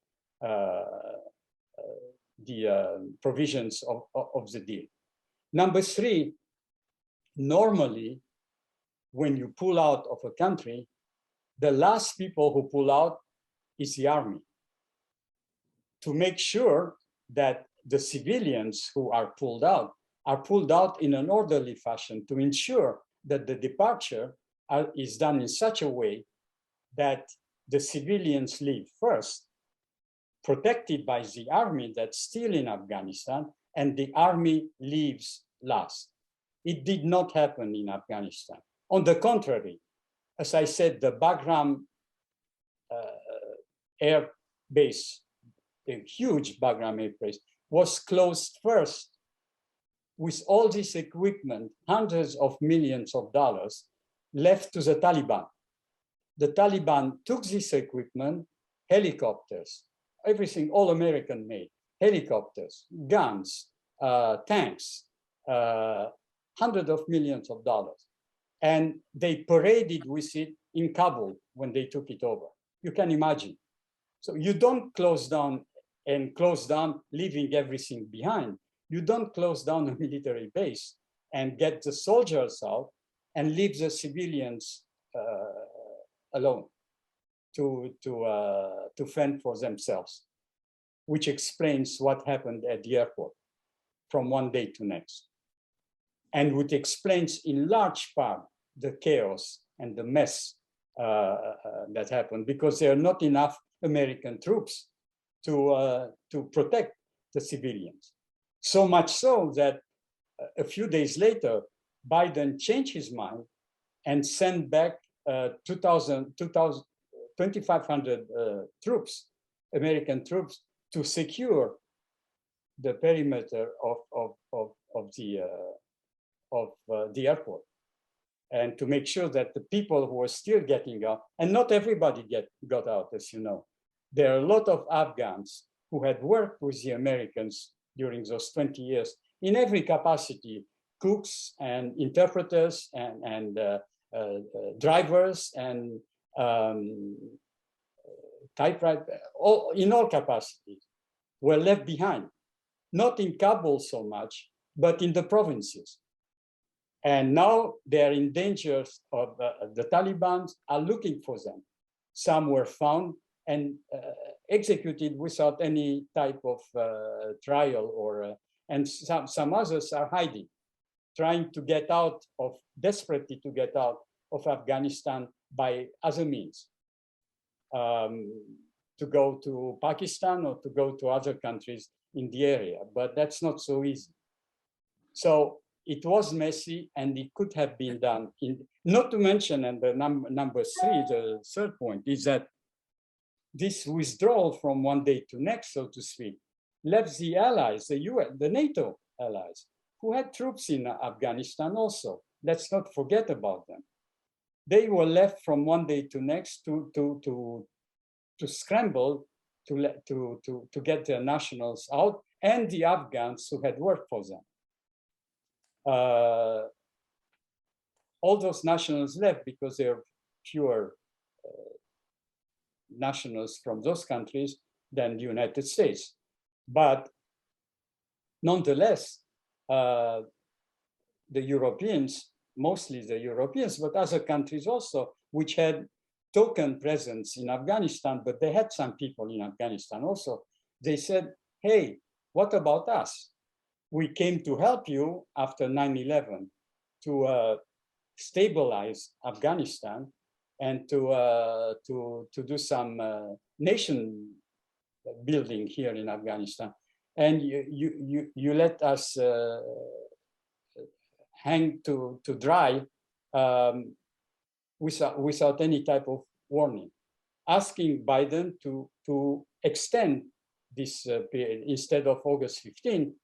the provisions of the deal. Number three, normally, when you pull out of a country, the last people who pull out is the army, to make sure that the civilians who are pulled out in an orderly fashion, to ensure that the departure is done in such a way that the civilians leave first, protected by the army that's still in Afghanistan, and the army leaves last. It did not happen in Afghanistan. On the contrary, as I said, the Bagram air base, a huge Bagram air base, was closed first with all this equipment, hundreds of millions of dollars left to the Taliban. The Taliban took this equipment, helicopters, everything all American made, helicopters, guns, tanks, hundreds of millions of dollars. And they paraded with it in Kabul when they took it over. You can imagine. So you don't close down, leaving everything behind. You don't close down a military base and get the soldiers out and leave the civilians alone to fend for themselves, which explains what happened at the airport from one day to next. And which explains in large part the chaos and the mess that happened, because there are not enough American troops to protect the civilians. So much so that a few days later, Biden changed his mind and sent back 2,500 troops, American troops, to secure the perimeter of the airport. and to make sure that the people who were still getting out, and not everybody got out, as you know. There are a lot of Afghans who had worked with the Americans during those 20 years in every capacity, cooks and interpreters and drivers and typewriter, in all capacities, were left behind, not in Kabul so much, but in the provinces. And now they're in danger of the Taliban are looking for them. Some were found and executed without any type of trial, or and some others are hiding, trying to get out of, desperately to get out of Afghanistan by other means, to go to Pakistan or to go to other countries in the area, but that's not so easy. So it was messy, and it could have been done not to mention, and the number three, the third point, is that this withdrawal from one day to next, so to speak, left the allies, the UN, the NATO allies, who had troops in Afghanistan also. Let's not forget about them. They were left from one day to next to scramble to get their nationals out, and the Afghans who had worked for them. All those nationals left because there are fewer nationals from those countries than the United States. But nonetheless, the Europeans, mostly the Europeans, but other countries also, which had token presence in Afghanistan, but they had some people in Afghanistan also, they said, hey, what about us? We came to help you after 9/11 to stabilize Afghanistan and to do some nation building here in Afghanistan. And you let us hang to dry without any type of warning, asking Biden to extend this period instead of August 15,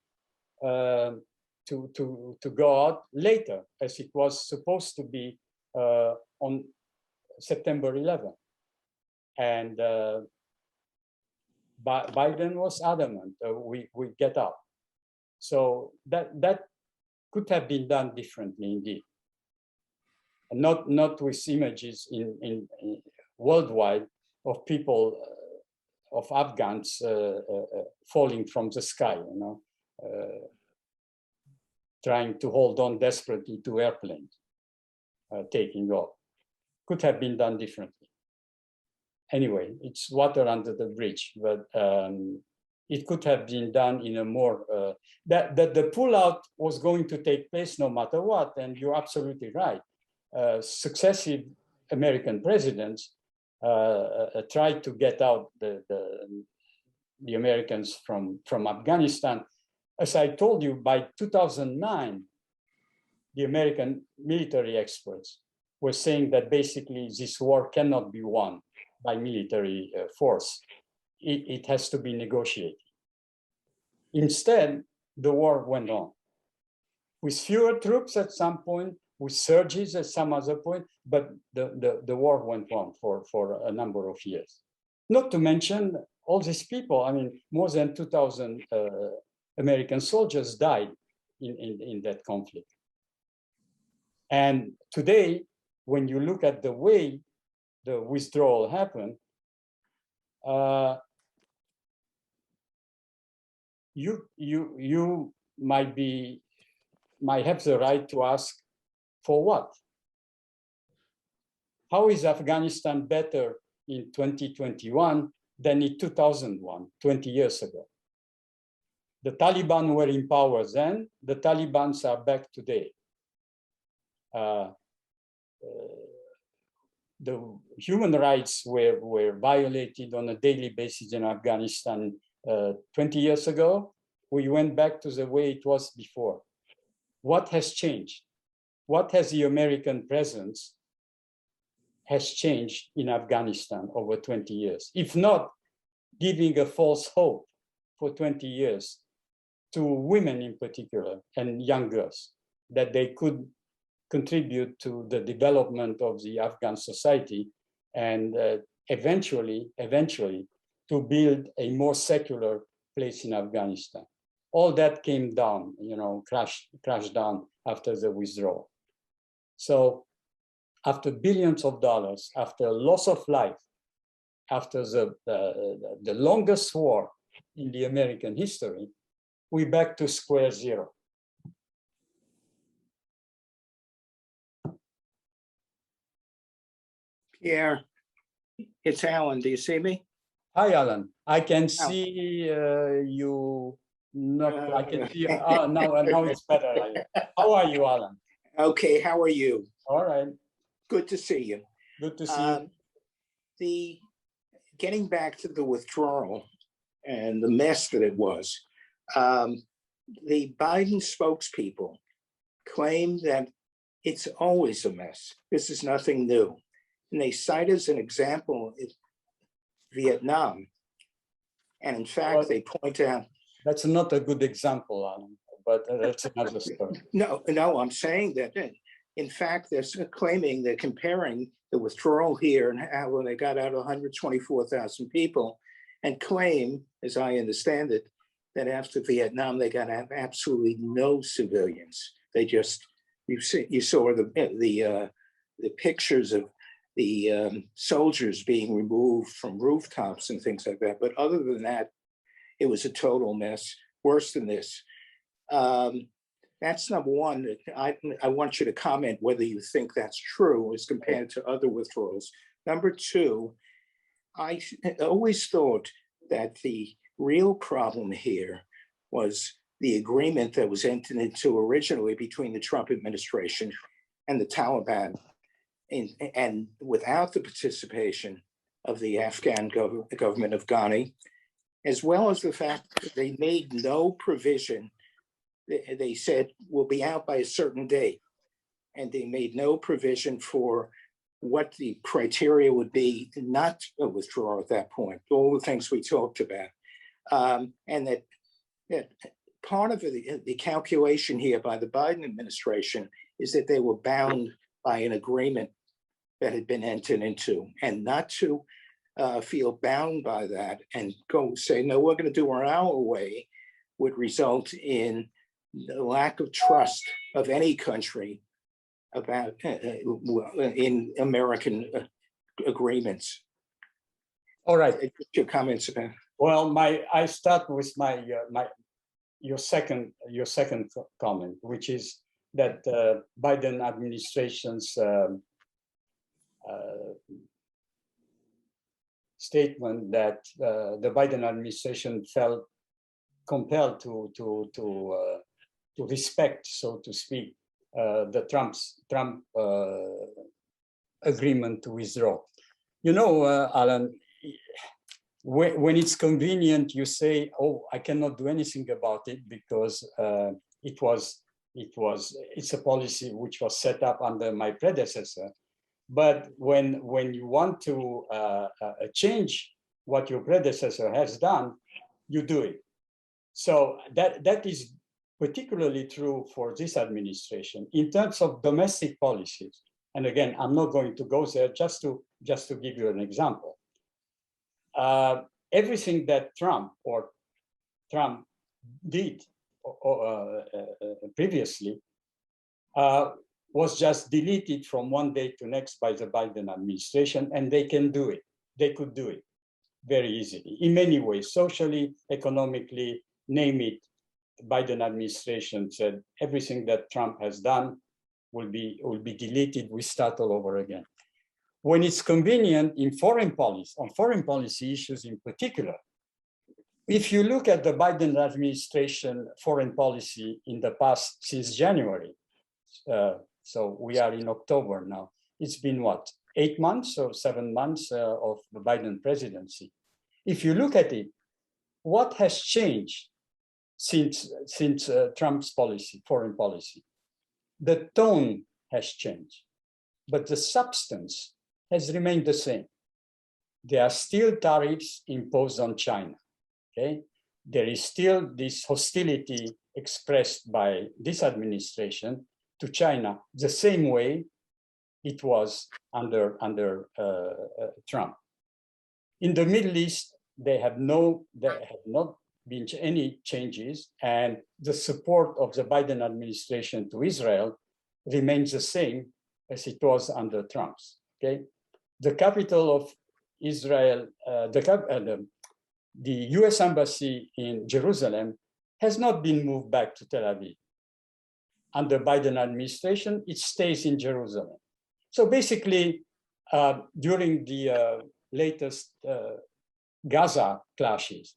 to go out later, as it was supposed to be on September 11. And Biden was adamant, we get out. So that could have been done differently indeed. And not with images in worldwide of people, of Afghans falling from the sky, you know, trying to hold on desperately to airplanes taking off. Could have been done differently. Anyway, it's water under the bridge, but it could have been done in a more, that the pullout was going to take place no matter what, and you're absolutely right. Successive American presidents tried to get out the Americans from Afghanistan. As I told you, by 2009, the American military experts were saying that basically this war cannot be won by military force. It has to be negotiated. Instead, the war went on with fewer troops at some point, with surges at some other point, but the war went on for a number of years. Not to mention all these people, I mean, more than 2,000 American soldiers died in that conflict. And today, when you look at the way the withdrawal happened, you might have the right to ask, for what? How is Afghanistan better in 2021 than in 2001, 20 years ago? The Taliban were in power then, the Talibans are back today. The human rights were violated on a daily basis in Afghanistan 20 years ago. We went back to the way it was before. What has changed? What has the American presence has changed in Afghanistan over 20 years? If not giving a false hope for 20 years to women in particular and young girls, that they could contribute to the development of the Afghan society, and eventually to build a more secular place in Afghanistan. All that came down, crashed down after the withdrawal. So after billions of dollars, after loss of life, after the longest war in the American history, we're back to square zero. Pierre, it's Alan. Do you see me? Hi, Alan. I can see you. Not. I can see. Now it's better. How are you, Alan? Okay, how are you? All right. Good to see you. Good to see you. Getting back to the withdrawal and the mess that it was, the Biden spokespeople claim that it's always a mess. This is nothing new. And they cite as an example Vietnam. And in fact, they point out. That's not a good example, Alan, but that's another story. No, I'm saying that, in fact, they're comparing the withdrawal here and how they got out 124,000 people, and claim, as I understand it, that after Vietnam, they got absolutely no civilians. They just, you saw the pictures of the soldiers being removed from rooftops and things like that. But other than that, it was a total mess, worse than this. That's number one. I want you to comment whether you think that's true as compared to other withdrawals. Number two, I always thought that the real problem here was the agreement that was entered into originally between the Trump administration and the Taliban, and without the participation of the Afghan government of Ghani, as well as the fact that they made no provision. They said we'll be out by a certain date, and they made no provision for what the criteria would be not to withdraw at that point, all the things we talked about. And that part of the calculation here by the Biden administration is that they were bound by an agreement that had been entered into, and not to feel bound by that and go say, no, we're going to do it our way, would result in the lack of trust of any country about in American agreements. All right. Your comments about. Well, I start with your second comment, which is that Biden administration's statement that the Biden administration felt compelled to respect, so to speak, the Trump agreement to withdraw. Alan, when it's convenient, you say, "Oh, I cannot do anything about it because it's a policy which was set up under my predecessor." But when you want to change what your predecessor has done, you do it. So that is particularly true for this administration in terms of domestic policies. And again, I'm not going to go there, just to give you an example. Everything that Trump did previously was just deleted from one day to next by the Biden administration, and they can do it. They could do it very easily in many ways, socially, economically, name it. The Biden administration said everything that Trump has done will be deleted. We start all over again. When it's convenient in foreign policy, on foreign policy issues in particular, if you look at the Biden administration foreign policy in the past, since January, so we are in October now, it's been what, 8 months or 7 months of the Biden presidency. If you look at it, what has changed since Trump's policy, foreign policy? The tone has changed, but the substance has remained the same. There are still tariffs imposed on China, okay? There is still this hostility expressed by this administration to China the same way it was under Trump. In the Middle East, there have not been any changes, and the support of the Biden administration to Israel remains the same as it was under Trump's. Okay, the capital of Israel, the U.S. embassy in Jerusalem has not been moved back to Tel Aviv. Under Biden administration, it stays in Jerusalem. So basically, during the latest Gaza clashes,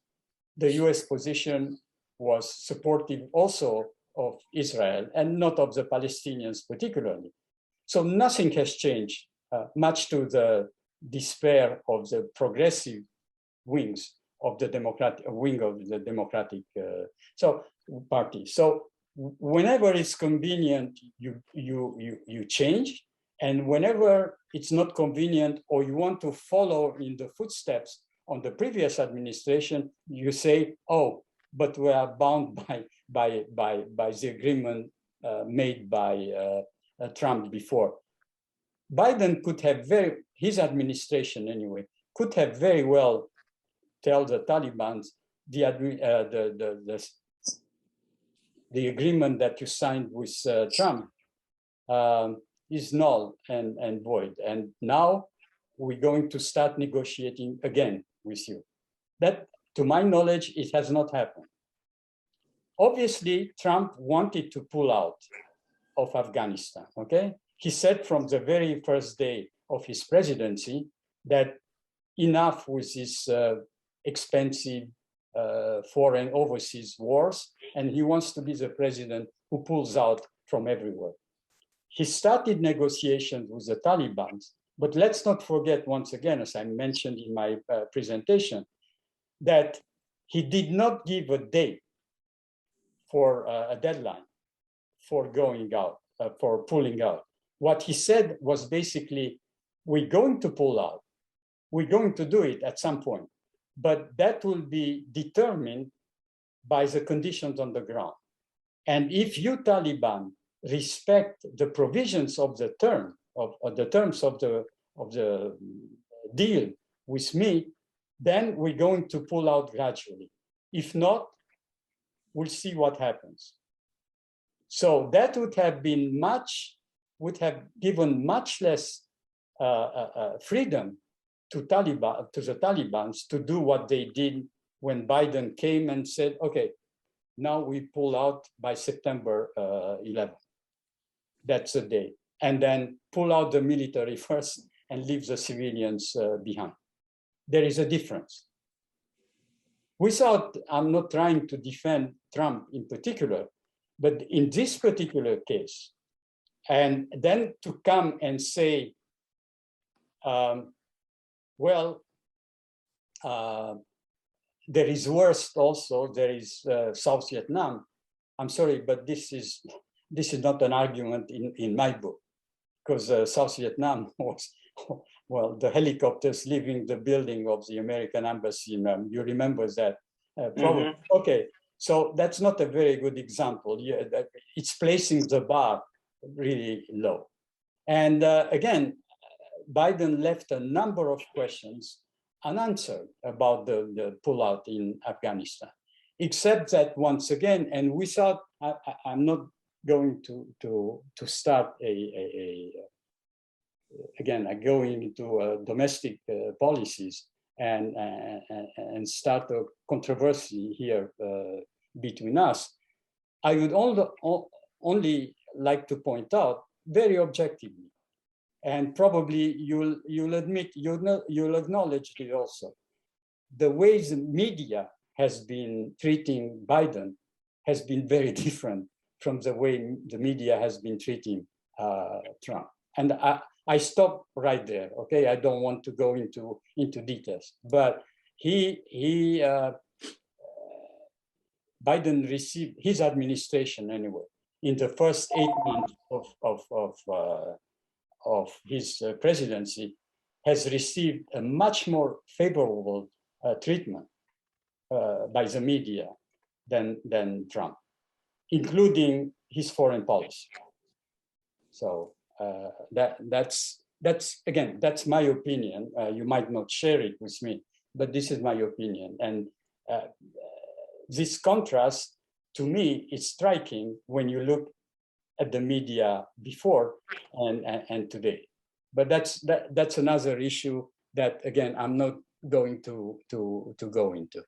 the US position was supportive also of Israel and not of the Palestinians particularly. So nothing has changed, much to the despair of the progressive wings of the Democratic Party. So whenever it's convenient, you change, and whenever it's not convenient or you want to follow in the footsteps on the previous administration, you say, "Oh, but we are bound by the agreement made by Trump before." Biden could have his administration anyway could have very well tell the Taliban the agreement that you signed with Trump is null and void, and now we're going to start negotiating again with you. That, to my knowledge, it has not happened. Obviously, Trump wanted to pull out of Afghanistan, okay? He said from the very first day of his presidency that enough with his expensive foreign overseas wars, and he wants to be the president who pulls out from everywhere. He started negotiations with the Taliban, but let's not forget once again, as I mentioned in my presentation, that he did not give a date for a deadline for going out, for pulling out. What he said was basically, we're going to pull out. We're going to do it at some point, but that will be determined by the conditions on the ground. And if you Taliban respect the provisions of the terms of the deal with me, then we're going to pull out gradually. If not, we'll see what happens. So that would have given much less freedom to the Taliban to do what they did when Biden came and said, okay, now we pull out by September 11th. That's the day. And then pull out the military first and leave the civilians behind. There is a difference. I'm not trying to defend Trump in particular, but in this particular case, and then to come and say, there is worse also, there is South Vietnam. I'm sorry, but this is not an argument in my book, because South Vietnam was, well, the helicopters leaving the building of the American embassy. You remember that? Probably. Mm-hmm. Okay, so that's not a very good example. Yeah, it's placing the bar really low. And again, Biden left a number of questions unanswered about the pullout in Afghanistan, except that once again, and without, I'm not going to start again, going into domestic policies and start a controversy here between us. I would only like to point out very objectively, and probably you'll acknowledge it also, the ways the media has been treating Biden has been very different from the way the media has been treating Trump. And I stop right there, okay? I don't want to go into details, but Biden received, his administration anyway, in the first 8 months of his presidency, has received a much more favorable treatment by the media than Trump, including his foreign policy. So that's again, that's my opinion. You might not share it with me, but this is my opinion. And this contrast, to me, is striking when you look at the media before and today. But that's another issue that, again, I'm not going to go into.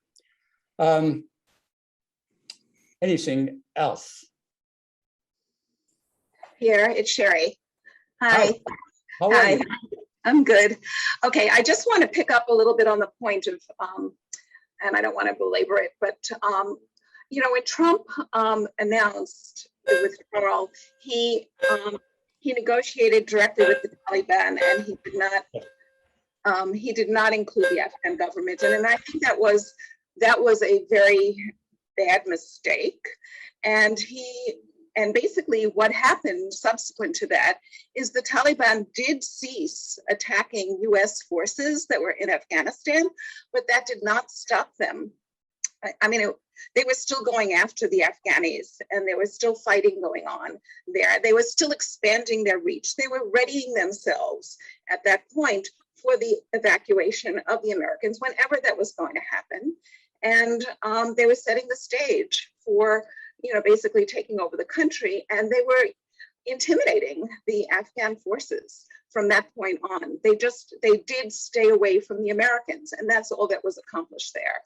Anything else? Pierre, it's Sherry. Hi. Hi. How are Hi. you? I'm good. Okay, I just want to pick up a little bit on the point of, and I don't want to belabor it, but you know, when Trump announced the withdrawal, he negotiated directly with the Taliban, and he did not include the Afghan government, and I think that was a very bad mistake. And basically what happened subsequent to that is the Taliban did cease attacking US forces that were in Afghanistan, but that did not stop them. I mean, they were still going after the Afghanis, and there was still fighting going on there. They were still expanding their reach. They were readying themselves at that point for the evacuation of the Americans whenever that was going to happen. And they were setting the stage for, you know, basically taking over the country, and they were intimidating the Afghan forces from that point on. They did stay away from the Americans, and that's all that was accomplished there.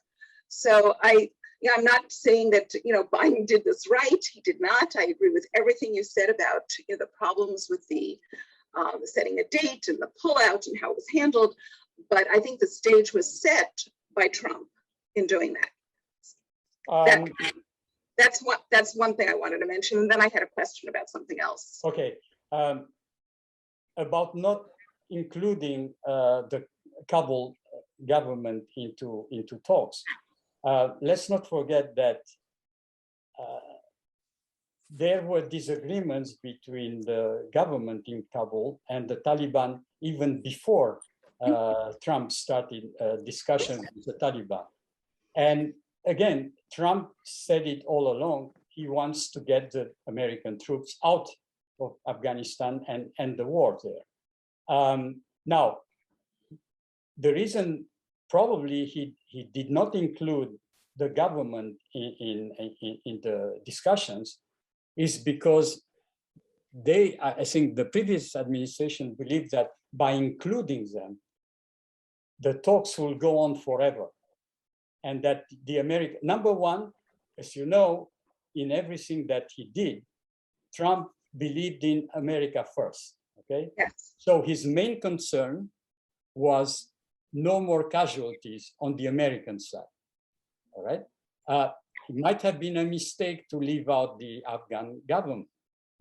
So I'm not saying that, you know, Biden did this right. He did not. I agree with everything you said about, you know, the problems with the setting a date and the pullout and how it was handled. But I think the stage was set by Trump in doing that. That's one thing I wanted to mention. And then I had a question about something else. Okay. About not including the Kabul government into talks. Let's not forget that there were disagreements between the government in Kabul and the Taliban even before Trump started discussions with the Taliban. And again, Trump said it all along, he wants to get the American troops out of Afghanistan and end the war there. Now, the reason probably he did not include the government in the discussions is because I think the previous administration believed that by including them, the talks will go on forever. And that the number one, as you know, in everything that he did, Trump believed in America first, okay? Yes. So his main concern was no more casualties on the American side, all right? It might have been a mistake to leave out the Afghan government,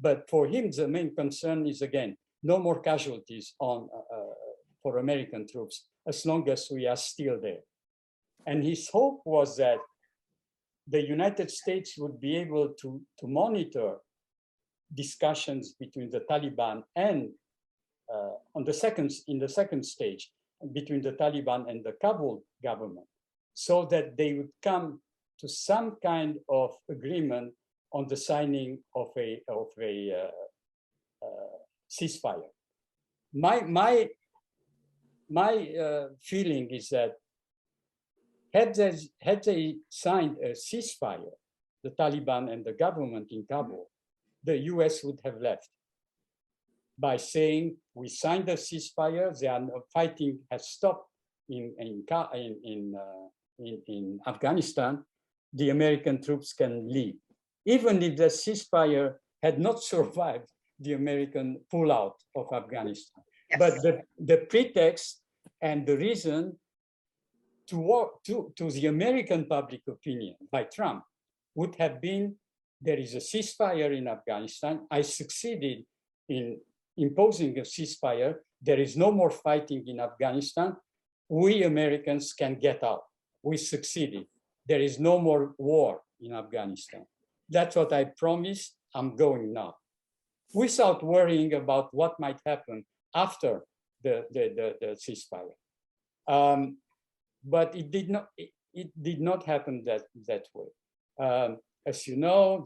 but for him, the main concern is, again, no more casualties for American troops as long as we are still there. And his hope was that the United States would be able to monitor discussions between the Taliban and in the second stage, between the Taliban and the Kabul government, so that they would come to some kind of agreement on the signing of a ceasefire. My feeling is that had they signed a ceasefire, the Taliban and the government in Kabul, the US would have left by saying, we signed a ceasefire, fighting has stopped in Afghanistan, the American troops can leave. Even if the ceasefire had not survived the American pullout of Afghanistan. Yes. But the pretext and the reason to the American public opinion by Trump would have been, there is a ceasefire in Afghanistan. I succeeded in imposing a ceasefire. There is no more fighting in Afghanistan. We Americans can get out. We succeeded. There is no more war in Afghanistan. That's what I promised. I'm going now, without worrying about what might happen after the ceasefire. But it did not happen that way. As you know,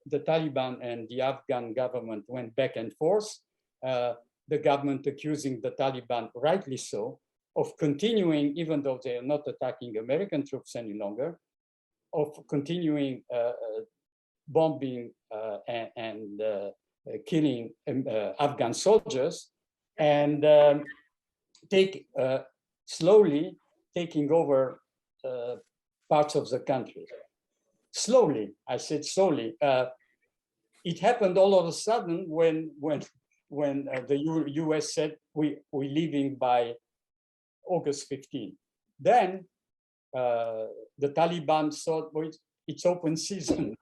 the Taliban and the Afghan government went back and forth. The government accusing the Taliban, rightly so, of continuing, even though they are not attacking American troops any longer, of continuing bombing and killing Afghan soldiers, and slowly taking over parts of the country. Slowly, I said slowly. It happened all of a sudden when the US said we're leaving by August 15. Then the Taliban thought, well, it's open season.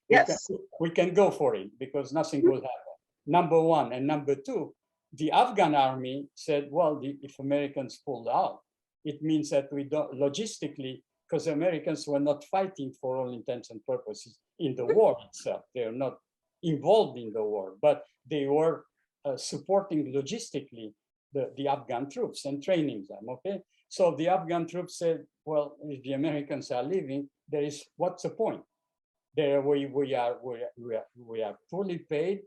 Yes. We can go for it because nothing will happen. Number one. And number two, the Afghan army said, well, if Americans pulled out, it means that we don't logistically, because the Americans were not fighting for all intents and purposes in the war itself. They are not involved in the war, but they were supporting logistically the Afghan troops and training them, okay? So the Afghan troops said, well, if the Americans are leaving, what's the point? There we are fully paid.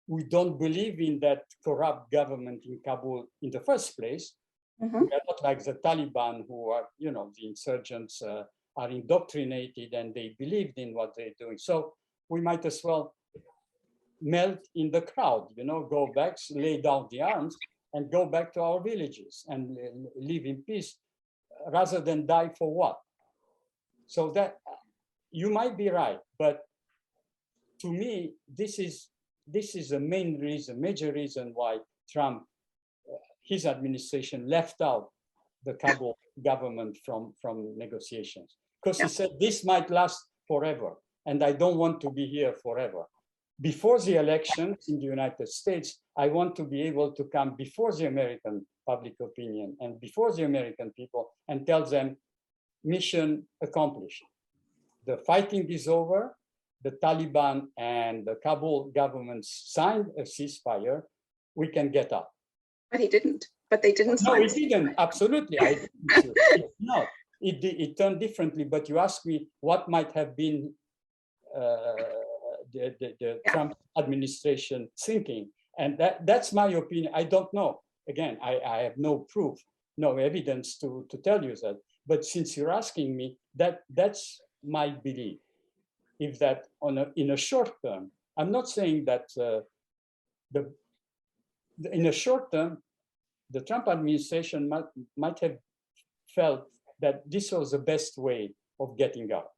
We don't believe in that corrupt government in Kabul in the first place. Mhm. We are not like the Taliban, who are, the insurgents are indoctrinated and they believed in what they're doing. So we might as well melt in the crowd, go back, lay down the arms and go back to our villages and live in peace rather than die for what? So that you might be right, but to me, this is a major reason why Trump, his administration left out the Kabul government from negotiations. Because he said this might last forever, and I don't want to be here forever. Before the elections in the United States, I want to be able to come before the American public opinion and before the American people and tell them, mission accomplished. The fighting is over. The Taliban and the Kabul government signed a ceasefire. We can get up. But he didn't. But they didn't No, sign. it didn't. Absolutely. It's not. It turned differently. But you asked me what might have been the Trump administration thinking. And that's my opinion. I don't know. Again, I have no proof, no evidence to tell you that. But since you're asking me, that's my belief. If that in a short term, I'm not saying that in a short term, the Trump administration might have felt that this was the best way of getting out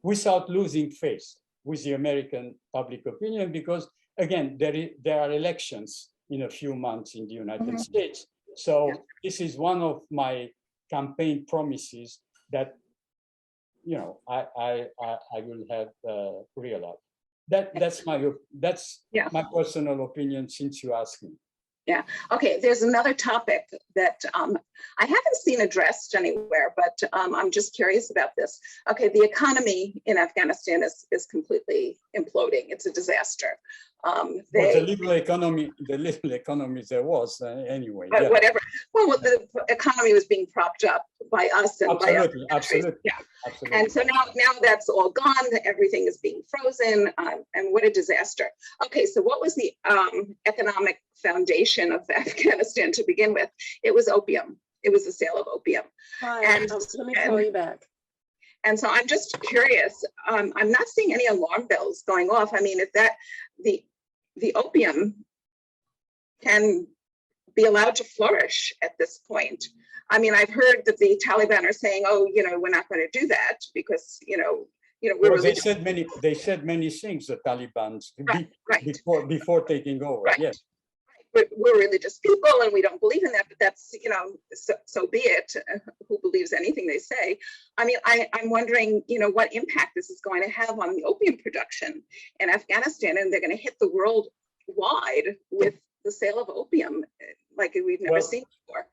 without losing faith with the American public opinion, because again, there are elections in a few months in the United States. So this is one of my campaign promises that I will have realized. That's my personal opinion since you asked me. Yeah. Okay. There's another topic that I haven't seen addressed anywhere, but I'm just curious about this. Okay. The economy in Afghanistan is completely imploding. It's a disaster. The little economy there was anyway. Yeah. Whatever. Well, the economy was being propped up by us and by other countries. Absolutely. Yeah. Absolutely. And so now that's all gone. Everything is being frozen, and what a disaster. Okay, so what was the economic foundation of Afghanistan to begin with? It was opium. It was the sale of opium. Hi, And- let me call you back. And so I'm just curious. I'm not seeing any alarm bells going off. I mean, if that the opium can be allowed to flourish at this point. I mean, I've heard that the Taliban are saying, "Oh, we're not going to do that because we're." Well, they said many things. The Taliban Right. before taking over. Right. Yes. We're religious people and we don't believe in that, but that's, so be it. Who believes anything they say? I mean, I'm wondering, what impact this is going to have on the opium production in Afghanistan, and they're going to hit the world wide with the sale of opium like we've never seen before.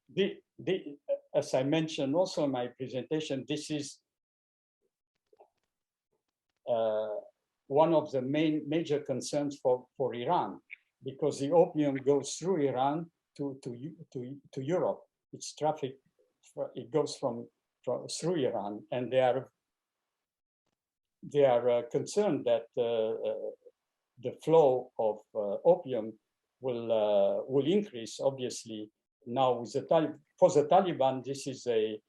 As I mentioned also in my presentation, this is one of the major concerns for Iran, because the opium goes through Iran to Europe. It's trafficked. It goes through Iran, and they are they are concerned that the flow of opium will increase. Obviously, now with for the Taliban, this is a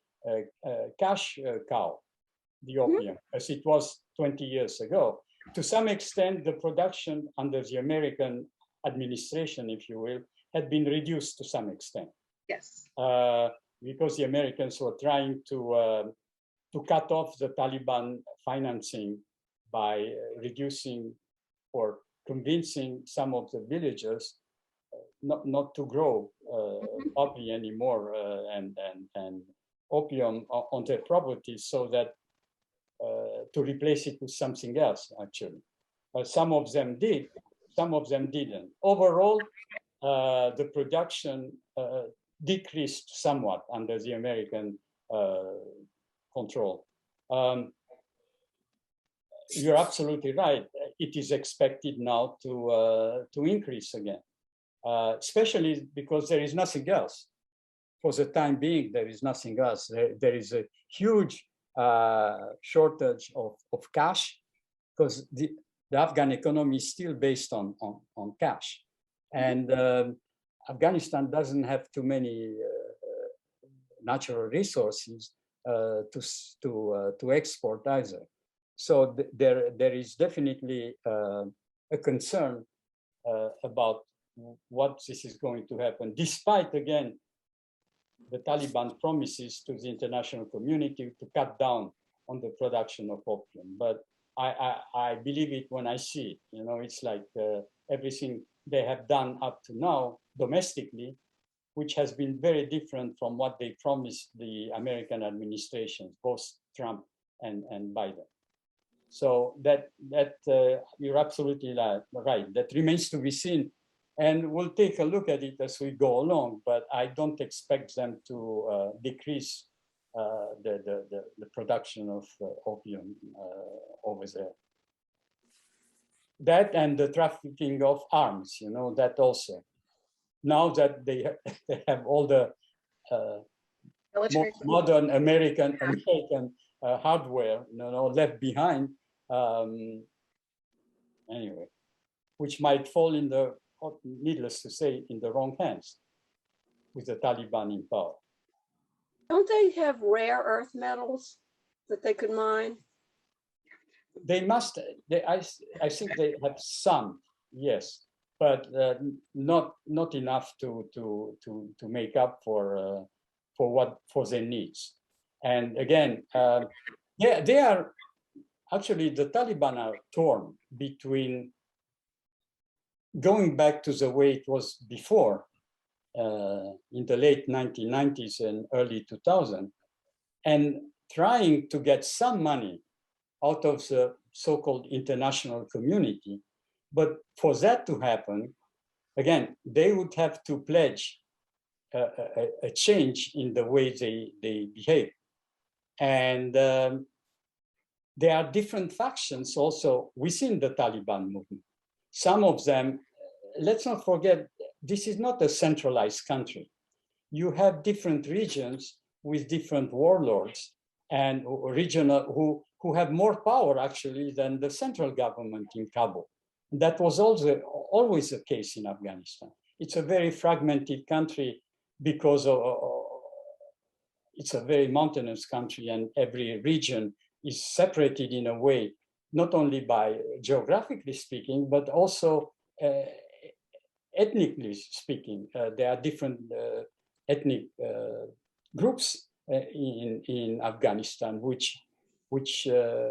cash cow, the opium, as it was 20 years ago. To some extent, the production under the American administration, if you will, had been reduced to some extent. Yes. Because the Americans were trying to cut off the Taliban financing by reducing or convincing some of the villagers not to grow poppy anymore and opium on their properties, so that to replace it with something else, actually. Some of them did, some of them didn't. Overall, the production decreased somewhat under the American control. You're absolutely right. It is expected now to increase again, especially because there is nothing else. For the time being, there is nothing else. There is a huge shortage of cash, because the Afghan economy is still based on cash. And Afghanistan doesn't have too many natural resources to export either. So there is definitely a concern about what this is going to happen, despite, again, the Taliban promises to the international community to cut down on the production of opium. But I believe it when I see it. You know, it's like everything they have done up to now domestically, which has been very different from what they promised the American administration, both Trump and Biden. So that you're absolutely right. That remains to be seen. And we'll take a look at it as we go along, but I don't expect them to decrease the production of opium over there. That and the trafficking of arms, you know, that also. Now that they have all the modern American hardware, you know, left behind, anyway, which might fall in the, needless to say, in the wrong hands with the Taliban in power. Don't they have rare earth metals that they could mine? They must. I think they have some, yes, but not enough to make up for their needs. And again, they are actually, the Taliban are torn between going back to the way it was before in the late 1990s and early 2000, and trying to get some money out of the so-called international community. But for that to happen, again, they would have to pledge a change in the way they behave. And there are different factions also within the Taliban movement. Some of them, let's not forget, this is not a centralized country. You have different regions with different warlords and regional who have more power actually than the central government in Kabul. That was also always the case in Afghanistan. It's a very fragmented country because it's a very mountainous country, and every region is separated in a way, not only by geographically speaking, but also ethnically speaking. There are different ethnic groups in Afghanistan, which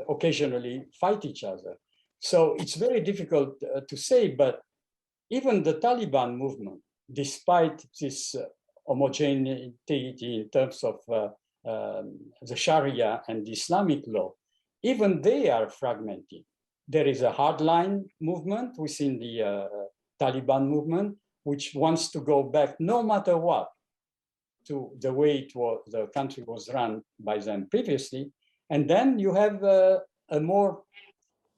occasionally fight each other. So it's very difficult to say, but even the Taliban movement, despite this homogeneity in terms of the Sharia and the Islamic law, even they are fragmented. There is a hardline movement within the Taliban movement, which wants to go back no matter what to the way the country was run by them previously. And then you have a more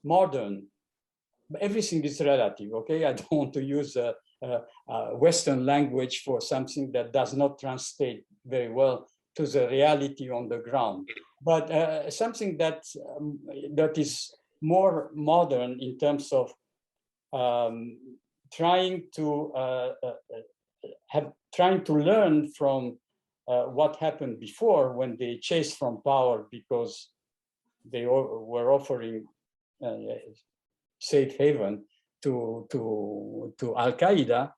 modern, everything is relative, okay? I don't want to use Western language for something that does not translate very well to the reality on the ground. But something that that is more modern in terms of trying to learn from what happened before when they chased from power because they were offering safe haven to Al Qaeda,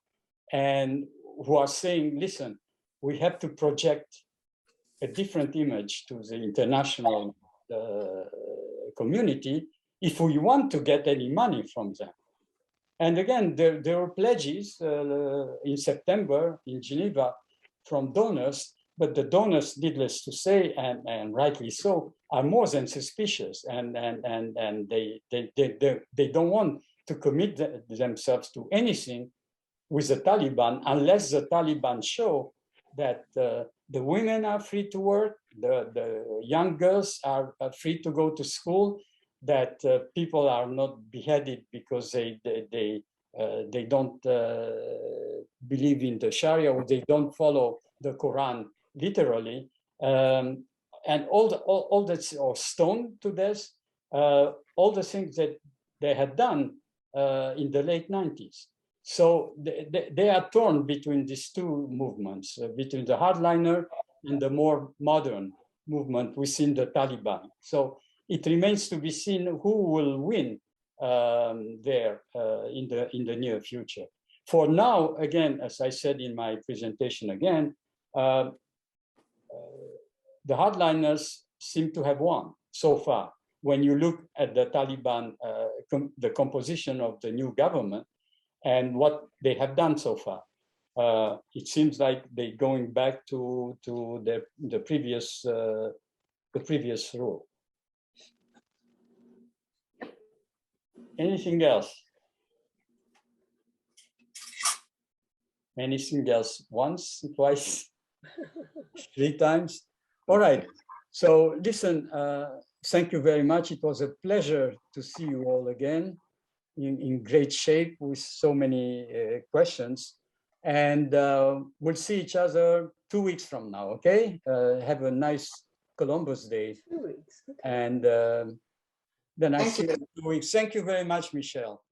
and who are saying, listen, we have to project a different image to the international community if we want to get any money from them. And again, there were pledges in September in Geneva from donors, but the donors, needless to say, and rightly so, are more than suspicious, and they don't want to commit themselves to anything with the Taliban unless the Taliban show that the women are free to work, the young girls are free to go to school, that people are not beheaded because they don't believe in the Sharia or they don't follow the Quran literally, and all that, or stoned to death, all the things that they had done in the late 90s. So they are torn between these two movements, between the hardliner and the more modern movement within the Taliban. So it remains to be seen who will win there in the near future. For now, again, as I said in my presentation again, the hardliners seem to have won so far. When you look at the Taliban, the composition of the new government and what they have done so far, it seems like they're going back to the previous rule. Anything else? Anything else? Once, twice, 3 times? All right. So listen, thank you very much. It was a pleasure to see you all again in great shape with so many questions. And we'll see each other 2 weeks from now, okay? Have a nice Columbus Day. 2 weeks. Okay. And then I Thank see you. you in 2 weeks. Thank you very much, Michelle.